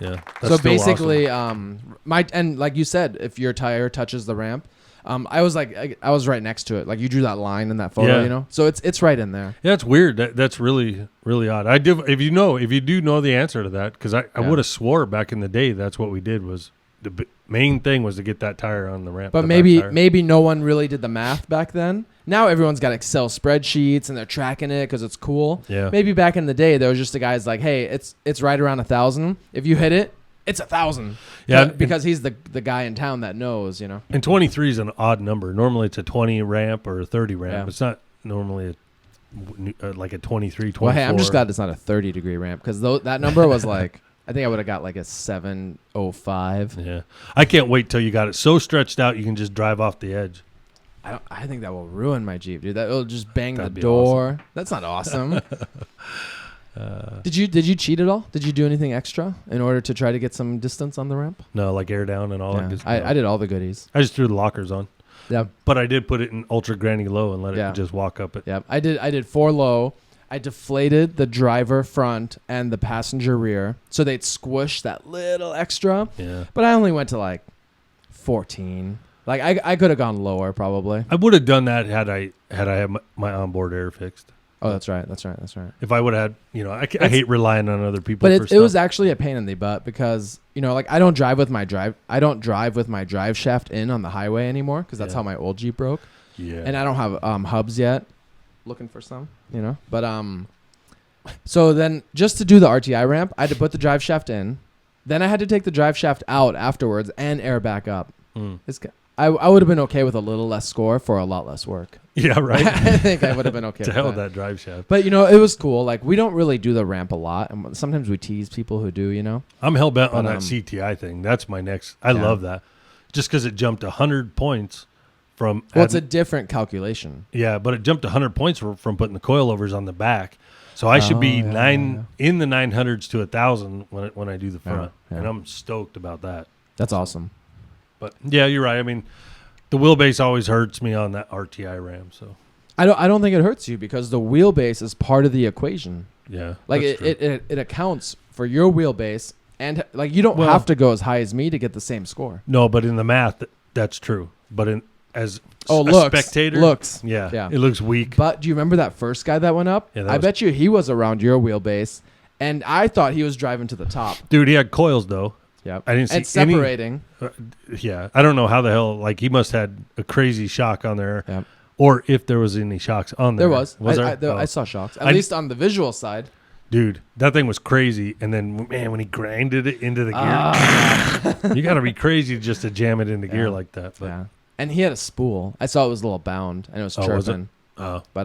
[SPEAKER 2] That's
[SPEAKER 1] so
[SPEAKER 2] still
[SPEAKER 1] basically,
[SPEAKER 2] awesome.
[SPEAKER 1] and like you said, if your tire touches the ramp, I was right next to it. Like you drew that line in that photo, you know. So it's right in there.
[SPEAKER 2] Yeah, it's weird. That's really, really odd. If you do know the answer to that, because I would have swore back in the day that's what we did, was the main thing was to get that tire on the ramp.
[SPEAKER 1] But maybe no one really did the math back then. Now everyone's got Excel spreadsheets and they're tracking it because it's cool.
[SPEAKER 2] Yeah.
[SPEAKER 1] Maybe back in the day there was just a guy's like, hey, it's right around 1,000. If you hit it, it's 1,000. Yeah, because he's the guy in town that knows, you know.
[SPEAKER 2] And 23 is an odd number. Normally it's a 20 ramp or a 30 ramp.
[SPEAKER 1] Yeah.
[SPEAKER 2] It's not normally like a 23, 24.
[SPEAKER 1] Well, hey, I'm just glad it's not a 30-degree ramp, because that number was like, I think I would have got like a 705.
[SPEAKER 2] Yeah, I can't wait till you got it so stretched out you can just drive off the edge.
[SPEAKER 1] I think that will ruin my Jeep, dude. That will just bang the
[SPEAKER 2] That'd be
[SPEAKER 1] door.
[SPEAKER 2] awesome.
[SPEAKER 1] That's not awesome. Did you cheat at all? Did you do anything extra in order to try to get some distance on the ramp?
[SPEAKER 2] No, like air down and all that good stuff.
[SPEAKER 1] I did all the goodies.
[SPEAKER 2] I just threw the lockers on.
[SPEAKER 1] Yep.
[SPEAKER 2] But I did put it in ultra granny low and let
[SPEAKER 1] Yeah.
[SPEAKER 2] it just walk up it.
[SPEAKER 1] Yep. I did 4 low. I deflated the driver front and the passenger rear so they'd squish that little extra.
[SPEAKER 2] Yeah.
[SPEAKER 1] But I only went to like 14. Like I could have gone lower probably.
[SPEAKER 2] I would have done that had I had my onboard air fixed.
[SPEAKER 1] Oh, that's right.
[SPEAKER 2] If I would have had, I hate relying on other people.
[SPEAKER 1] But
[SPEAKER 2] for
[SPEAKER 1] it
[SPEAKER 2] stuff.
[SPEAKER 1] was actually a pain in the butt because like I don't drive with my drive shaft in on the highway anymore because that's
[SPEAKER 2] Yeah.
[SPEAKER 1] how my old Jeep broke.
[SPEAKER 2] Yeah.
[SPEAKER 1] And I don't have hubs yet. Looking for some, But so then just to do the RTI ramp, I had to put the drive shaft in. Then I had to take the drive shaft out afterwards and air back up. I would have been okay with a little less score for a lot less work.
[SPEAKER 2] Yeah, right.
[SPEAKER 1] I think I would have been okay.
[SPEAKER 2] To hell with that drive shaft.
[SPEAKER 1] But it was cool. Like we don't really do the ramp a lot, and sometimes we tease people who do.
[SPEAKER 2] I'm hell bent on that CTI thing. That's my next. I love that, just because it jumped 100 points from.
[SPEAKER 1] Well, it's a different calculation.
[SPEAKER 2] Yeah, but it jumped 100 points from putting the coilovers on the back. So I should be in the 900s to 1,000 when I do the front, and I'm stoked about that.
[SPEAKER 1] That's awesome.
[SPEAKER 2] But yeah, you're right. I mean, the wheelbase always hurts me on that RTI ram. So
[SPEAKER 1] I don't think it hurts you because the wheelbase is part of the equation.
[SPEAKER 2] Yeah,
[SPEAKER 1] like it accounts for your wheelbase, and like you don't have to go as high as me to get the same score.
[SPEAKER 2] No, but in the math, that's true. But as a spectator, yeah, it looks weak.
[SPEAKER 1] But do you remember that first guy that went up?
[SPEAKER 2] Yeah,
[SPEAKER 1] I bet you he was around your wheelbase, and I thought he was driving to the top.
[SPEAKER 2] Dude, he had coils though.
[SPEAKER 1] Yeah,
[SPEAKER 2] I didn't see
[SPEAKER 1] and separating.
[SPEAKER 2] Yeah, I don't know how the hell. Like he must have had a crazy shock on there, or if there was any shocks on there.
[SPEAKER 1] There was.
[SPEAKER 2] there?
[SPEAKER 1] I saw shocks. At least on the visual side.
[SPEAKER 2] Dude, that thing was crazy. And then, man, when he grinded it into the gear, you got to be crazy just to jam it into gear like that. But.
[SPEAKER 1] Yeah, and he had a spool. I saw it was a little bound, and it was chirping. But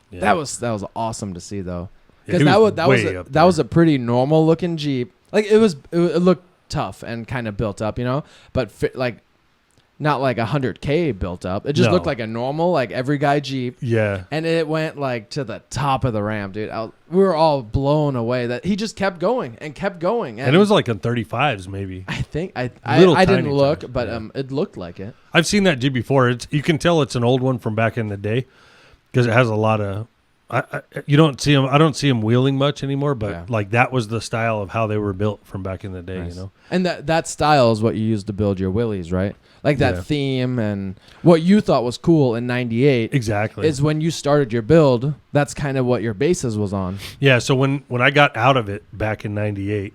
[SPEAKER 1] that was awesome to see though, because that was a pretty normal looking Jeep. Like it looked tough and kind of built up, but not like 100K built up. It just looked like a normal, like every guy Jeep.
[SPEAKER 2] Yeah.
[SPEAKER 1] And it went like to the top of the ramp, dude. We were all blown away that he just kept going and kept going.
[SPEAKER 2] And it was like on 35s maybe.
[SPEAKER 1] I think I didn't look, but it looked like it.
[SPEAKER 2] I've seen that Jeep before. You can tell it's an old one from back in the day because it has a lot of. You don't see them. I don't see them wheeling much anymore, but like that was the style of how they were built from back in the day,
[SPEAKER 1] Nice. And that style is what you use to build your Willys, right? Like that theme and what you thought was cool in '98.
[SPEAKER 2] Exactly.
[SPEAKER 1] Is when you started your build. That's kind of what your basis was on.
[SPEAKER 2] Yeah. So when I got out of it back in '98,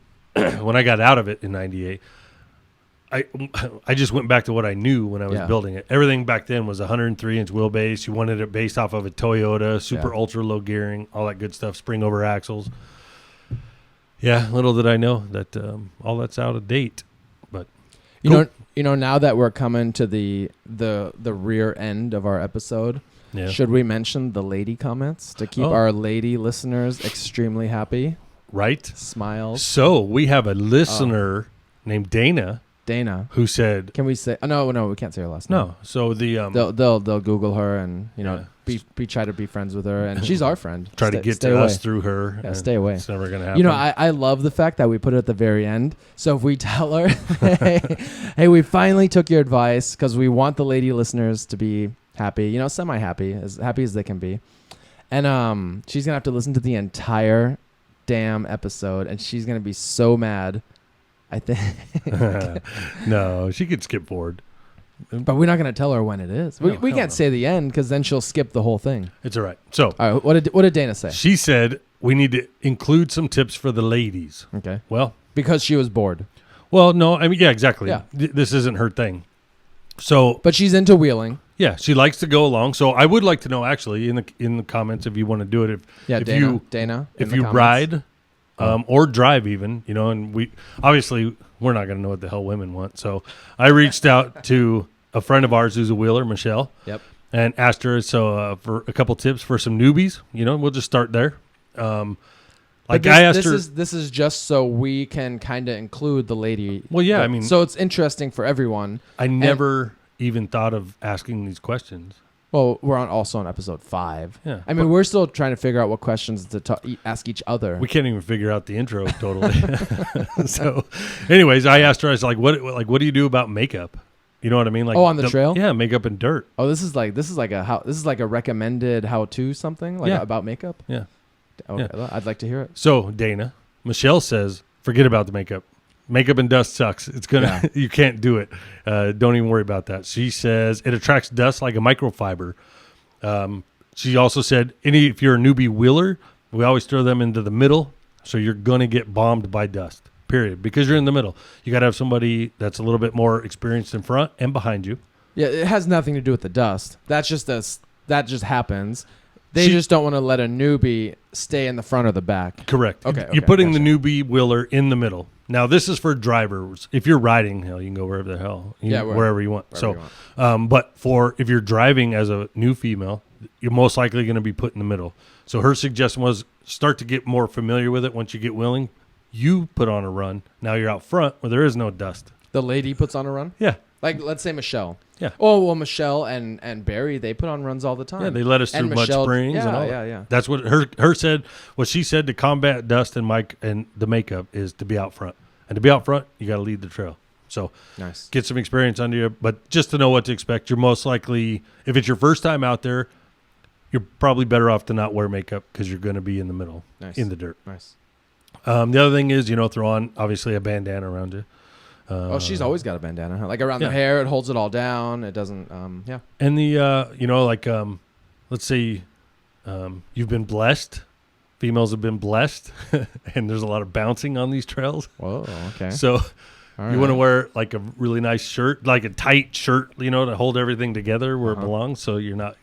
[SPEAKER 2] I just went back to what I knew when I was building it. Everything back then was 103-inch wheelbase. You wanted it based off of a Toyota, super ultra low gearing, all that good stuff, spring over axles. Yeah, little did I know that all that's out of date. But
[SPEAKER 1] you know, now that we're coming to the rear end of our episode, should we mention the lady comments to keep our lady listeners extremely happy?
[SPEAKER 2] Right.
[SPEAKER 1] Smiles.
[SPEAKER 2] So we have a listener named Dana, who said,
[SPEAKER 1] "Can we say? Oh, no, we can't say her last name.
[SPEAKER 2] No, so
[SPEAKER 1] they'll Google her and try to be friends with her, and she's our friend.
[SPEAKER 2] Try to get to us through her.
[SPEAKER 1] Yeah, stay away.
[SPEAKER 2] It's never gonna happen.
[SPEAKER 1] I love the fact that we put it at the very end. So if we tell her, hey, we finally took your advice because we want the lady listeners to be happy, semi-happy, as happy as they can be, and she's gonna have to listen to the entire damn episode, and she's gonna be so mad. I think.
[SPEAKER 2] No, she could skip forward.
[SPEAKER 1] But we're not going to tell her when it is. We can't say the end because then she'll skip the whole thing.
[SPEAKER 2] It's all right. So,
[SPEAKER 1] all right, what did Dana say?
[SPEAKER 2] She said we need to include some tips for the ladies.
[SPEAKER 1] Okay.
[SPEAKER 2] Well,
[SPEAKER 1] because she was bored.
[SPEAKER 2] Well, no, I mean, yeah, exactly.
[SPEAKER 1] Yeah.
[SPEAKER 2] This isn't her thing. So,
[SPEAKER 1] but she's into wheeling.
[SPEAKER 2] Yeah, she likes to go along. So I would like to know actually in the comments if you want to do it.
[SPEAKER 1] Dana,
[SPEAKER 2] if you ride. Or drive even, and we're not going to know what the hell women want. So I reached out to a friend of ours who's a wheeler, Michelle, and asked her for a couple tips for some newbies. We'll just start there.
[SPEAKER 1] This is just so we can kind of include the lady.
[SPEAKER 2] Well, yeah,
[SPEAKER 1] so it's interesting for everyone.
[SPEAKER 2] I never even thought of asking these questions.
[SPEAKER 1] Well, we're also on episode 5.
[SPEAKER 2] Yeah,
[SPEAKER 1] we're still trying to figure out what questions to ask each other.
[SPEAKER 2] We can't even figure out the intro totally. So, anyways, I asked her. I was like, "What do you do about makeup?" You know what I mean? Like
[SPEAKER 1] on the trail?
[SPEAKER 2] Yeah, makeup and dirt.
[SPEAKER 1] Oh, this is like a recommended how-to something like about makeup.
[SPEAKER 2] Yeah.
[SPEAKER 1] Okay, I'd like to hear it.
[SPEAKER 2] So Dana, Michelle says, forget about the makeup. Makeup and dust sucks. It's gonna you can't do it. Don't even worry about that. She says it attracts dust like a microfiber. She also said if you're a newbie wheeler, we always throw them into the middle, so you're gonna get bombed by dust. Period. Because you're in the middle. You got to have somebody that's a little bit more experienced in front and behind you.
[SPEAKER 1] Yeah, it has nothing to do with the dust. That just happens. They just don't want to let a newbie stay in the front or the back.
[SPEAKER 2] Correct.
[SPEAKER 1] Okay.
[SPEAKER 2] You're putting the newbie wheeler in the middle. Now, this is for drivers. If you're riding, hell, you can go wherever the hell. Wherever you want. But if you're driving as a new female, you're most likely going to be put in the middle. So her suggestion was start to get more familiar with it once you get wheeling. You put on a run. Now you're out front where there is no dust.
[SPEAKER 1] The lady puts on a run?
[SPEAKER 2] Yeah.
[SPEAKER 1] Like, let's say Michelle.
[SPEAKER 2] Yeah.
[SPEAKER 1] Oh, well, Michelle and Barry, they put on runs all the time.
[SPEAKER 2] Yeah, they let us through mud springs and all that.
[SPEAKER 1] Yeah.
[SPEAKER 2] That's what her said. What she said to combat dust and the makeup is to be out front. And to be out front, you got to lead the trail. So
[SPEAKER 1] nice.
[SPEAKER 2] Get some experience under you. But just to know what to expect, you're most likely, if it's your first time out there, you're probably better off to not wear makeup because you're going to be in the middle, in the dirt.
[SPEAKER 1] Nice.
[SPEAKER 2] The other thing is, throw on, obviously, a bandana around you.
[SPEAKER 1] She's always got a bandana. Like around the hair, it holds it all down. It doesn't,
[SPEAKER 2] And let's say you've been blessed. Females have been blessed, and there's a lot of bouncing on these trails.
[SPEAKER 1] Whoa, okay.
[SPEAKER 2] So you want to wear like a really nice shirt, like a tight shirt, to hold everything together where it belongs, so you're not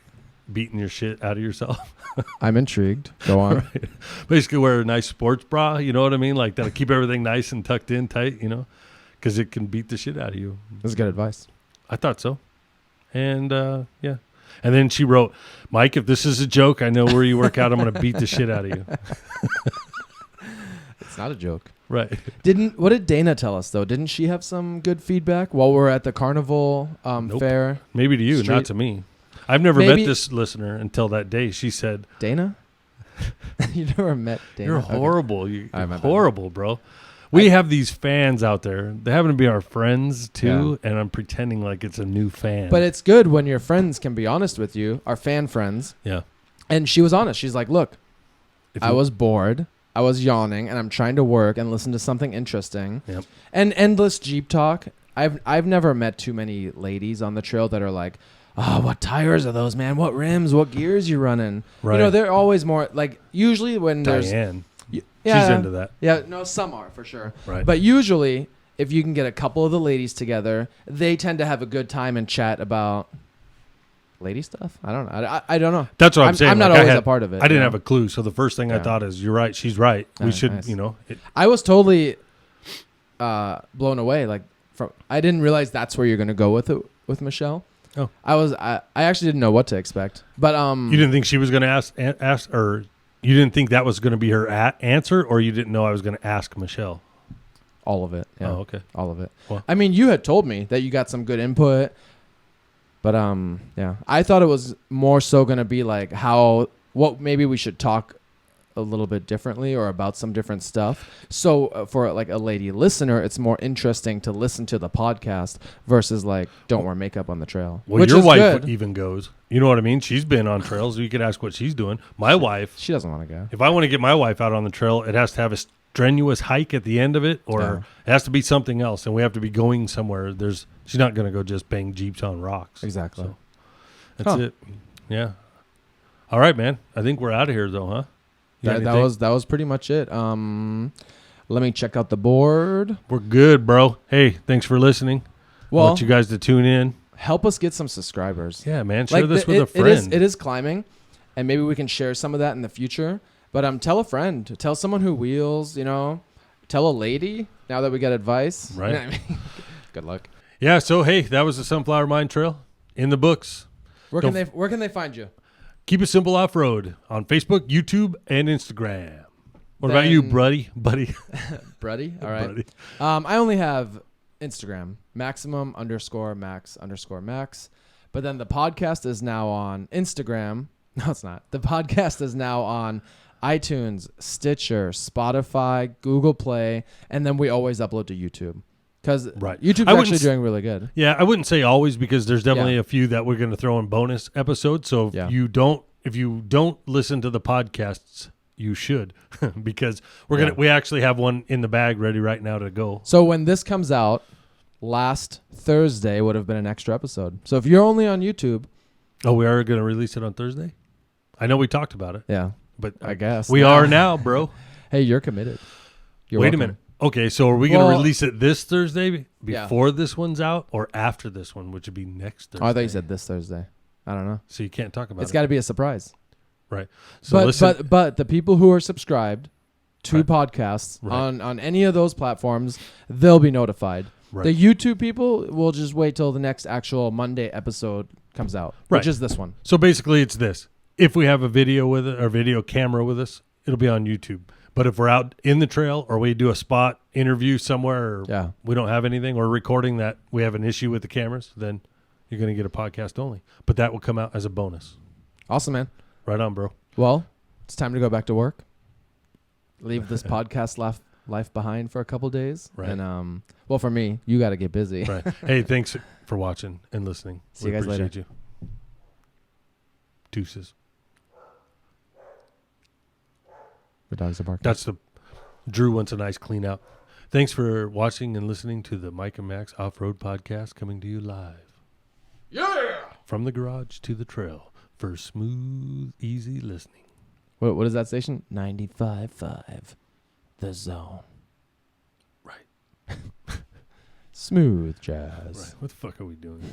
[SPEAKER 2] beating your shit out of yourself.
[SPEAKER 1] I'm intrigued. Go on.
[SPEAKER 2] Right. Basically, wear a nice sports bra. You know what I mean? Like that'll keep everything nice and tucked in tight. Because it can beat the shit out of you.
[SPEAKER 1] That's good advice.
[SPEAKER 2] I thought so. And yeah. And then she wrote, Mike, if this is a joke, I know where you work out. I'm going to beat the shit out of you.
[SPEAKER 1] It's not a joke.
[SPEAKER 2] Right.
[SPEAKER 1] What did Dana tell us, though? Didn't she have some good feedback while we're at the carnival fair?
[SPEAKER 2] Maybe to you, not to me. I've never met this listener until that day. She said,
[SPEAKER 1] Dana? You never met Dana?
[SPEAKER 2] You're horrible.
[SPEAKER 1] Okay.
[SPEAKER 2] You're horrible, bro. We have these fans out there. They happen to be our friends, too, and I'm pretending like it's a new fan.
[SPEAKER 1] But it's good when your friends can be honest with you, our fan friends.
[SPEAKER 2] Yeah.
[SPEAKER 1] And she was honest. She's like, look, I was bored. I was yawning, and I'm trying to work and listen to something interesting.
[SPEAKER 2] Yep.
[SPEAKER 1] And endless Jeep talk. I've never met too many ladies on the trail that are like, oh, what tires are those, man? What rims? What gears you running?
[SPEAKER 2] Right.
[SPEAKER 1] They're always more, like, usually when
[SPEAKER 2] Diane.
[SPEAKER 1] Yeah,
[SPEAKER 2] she's into that.
[SPEAKER 1] Yeah, no, some are for sure.
[SPEAKER 2] Right.
[SPEAKER 1] But usually, if you can get a couple of the ladies together, they tend to have a good time and chat about lady stuff. I don't know. I don't know.
[SPEAKER 2] That's what I'm saying.
[SPEAKER 1] I'm not always a part of it.
[SPEAKER 2] I didn't have a clue. So the first thing I thought is, you're right. She's right. We should,
[SPEAKER 1] nice.
[SPEAKER 2] I
[SPEAKER 1] was totally blown away. I didn't realize that's where you're going to go with it with Michelle.
[SPEAKER 2] Oh.
[SPEAKER 1] I actually didn't know what to expect. But
[SPEAKER 2] you didn't think she was going to ask, or you didn't think that was going to be her answer, or you didn't know I was going to ask Michelle?
[SPEAKER 1] All of it. Yeah.
[SPEAKER 2] Oh, okay.
[SPEAKER 1] All of it.
[SPEAKER 2] Well,
[SPEAKER 1] I mean, you had told me that you got some good input, but yeah, I thought it was more so going to be like what maybe we should talk a little bit differently or about some different stuff. So for like a lady listener, it's more interesting to listen to the podcast versus like don't wear makeup on the trail.
[SPEAKER 2] Well, your wife even goes. You know what I mean? She's been on trails. You could ask what she's doing. My wife,
[SPEAKER 1] she doesn't want to go.
[SPEAKER 2] If I want to get my wife out on the trail, it has to have a strenuous hike at the end of it, or it has to be something else, and we have to be going somewhere. She's not going to go just bang Jeeps on rocks.
[SPEAKER 1] Exactly.
[SPEAKER 2] So that's it. Yeah. All right, man. I think we're out of here, though, huh?
[SPEAKER 1] That was pretty much it. Let me check out the board.
[SPEAKER 2] We're good, bro. Hey, thanks for listening.
[SPEAKER 1] Well,
[SPEAKER 2] I want you guys to tune in.
[SPEAKER 1] Help us get some subscribers.
[SPEAKER 2] Yeah, man. Share this with a friend.
[SPEAKER 1] It is climbing, and maybe we can share some of that in the future. But tell a friend. Tell someone who wheels, Tell a lady now that we got advice.
[SPEAKER 2] Right.
[SPEAKER 1] Good luck.
[SPEAKER 2] Yeah, so, hey, that was the Sunflower Mine Trail in the books.
[SPEAKER 1] Where can they find you?
[SPEAKER 2] Keep It Simple Off-Road on Facebook, YouTube, and Instagram. What about you, buddy?
[SPEAKER 1] Buddy? All right.
[SPEAKER 2] Buddy.
[SPEAKER 1] I only have Instagram, maximum_max_max. But then the podcast is now on Instagram. No, it's not. The podcast is now on iTunes, Stitcher, Spotify, Google Play, and then we always upload to YouTube Because
[SPEAKER 2] Right.
[SPEAKER 1] YouTube's actually doing really good.
[SPEAKER 2] Yeah, I wouldn't say always because there's definitely a few that we're going to throw in bonus episodes. So if you don't listen to the podcasts, you should because we actually have one in the bag ready right now to go.
[SPEAKER 1] So when this comes out, last Thursday would have been an extra episode. So if you're only on YouTube,
[SPEAKER 2] we are going to release it on Thursday. I know we talked about it.
[SPEAKER 1] Yeah,
[SPEAKER 2] but
[SPEAKER 1] I guess
[SPEAKER 2] we are now, bro.
[SPEAKER 1] Hey, you're committed.
[SPEAKER 2] Wait a minute. Okay, so are we going to release it this Thursday before this one's out or after this one, which would be next Thursday?
[SPEAKER 1] Oh, I thought you said this Thursday. I don't know.
[SPEAKER 2] So you can't talk about it.
[SPEAKER 1] It's got to be a surprise.
[SPEAKER 2] Right. So
[SPEAKER 1] but the people who are subscribed to podcasts on any of those platforms, they'll be notified. Right. The YouTube people will just wait till the next actual Monday episode comes out, which is this one.
[SPEAKER 2] So basically it's this. If we have a video with it or video camera with us, it'll be on YouTube. But if we're out in the trail or we do a spot interview somewhere or we don't have anything or recording that we have an issue with the cameras, then you're going to get a podcast only. But that will come out as a bonus.
[SPEAKER 1] Awesome, man.
[SPEAKER 2] Right on, bro.
[SPEAKER 1] Well, it's time to go back to work. Leave this podcast life behind for a couple days. Right. And, well, for me, you got to get busy.
[SPEAKER 2] Right. Hey, thanks for watching and listening.
[SPEAKER 1] See you guys later.
[SPEAKER 2] Appreciate you. Deuces.
[SPEAKER 1] The dogs are barking.
[SPEAKER 2] That's Drew wants a nice clean out. Thanks for watching and listening to the Mike and Max Off-Road Podcast coming to you live.
[SPEAKER 1] Yeah!
[SPEAKER 2] From the garage to the trail for smooth, easy listening.
[SPEAKER 1] What is that station? 95.5. The Zone.
[SPEAKER 2] Right.
[SPEAKER 1] Smooth jazz.
[SPEAKER 2] Right. What the fuck are we doing?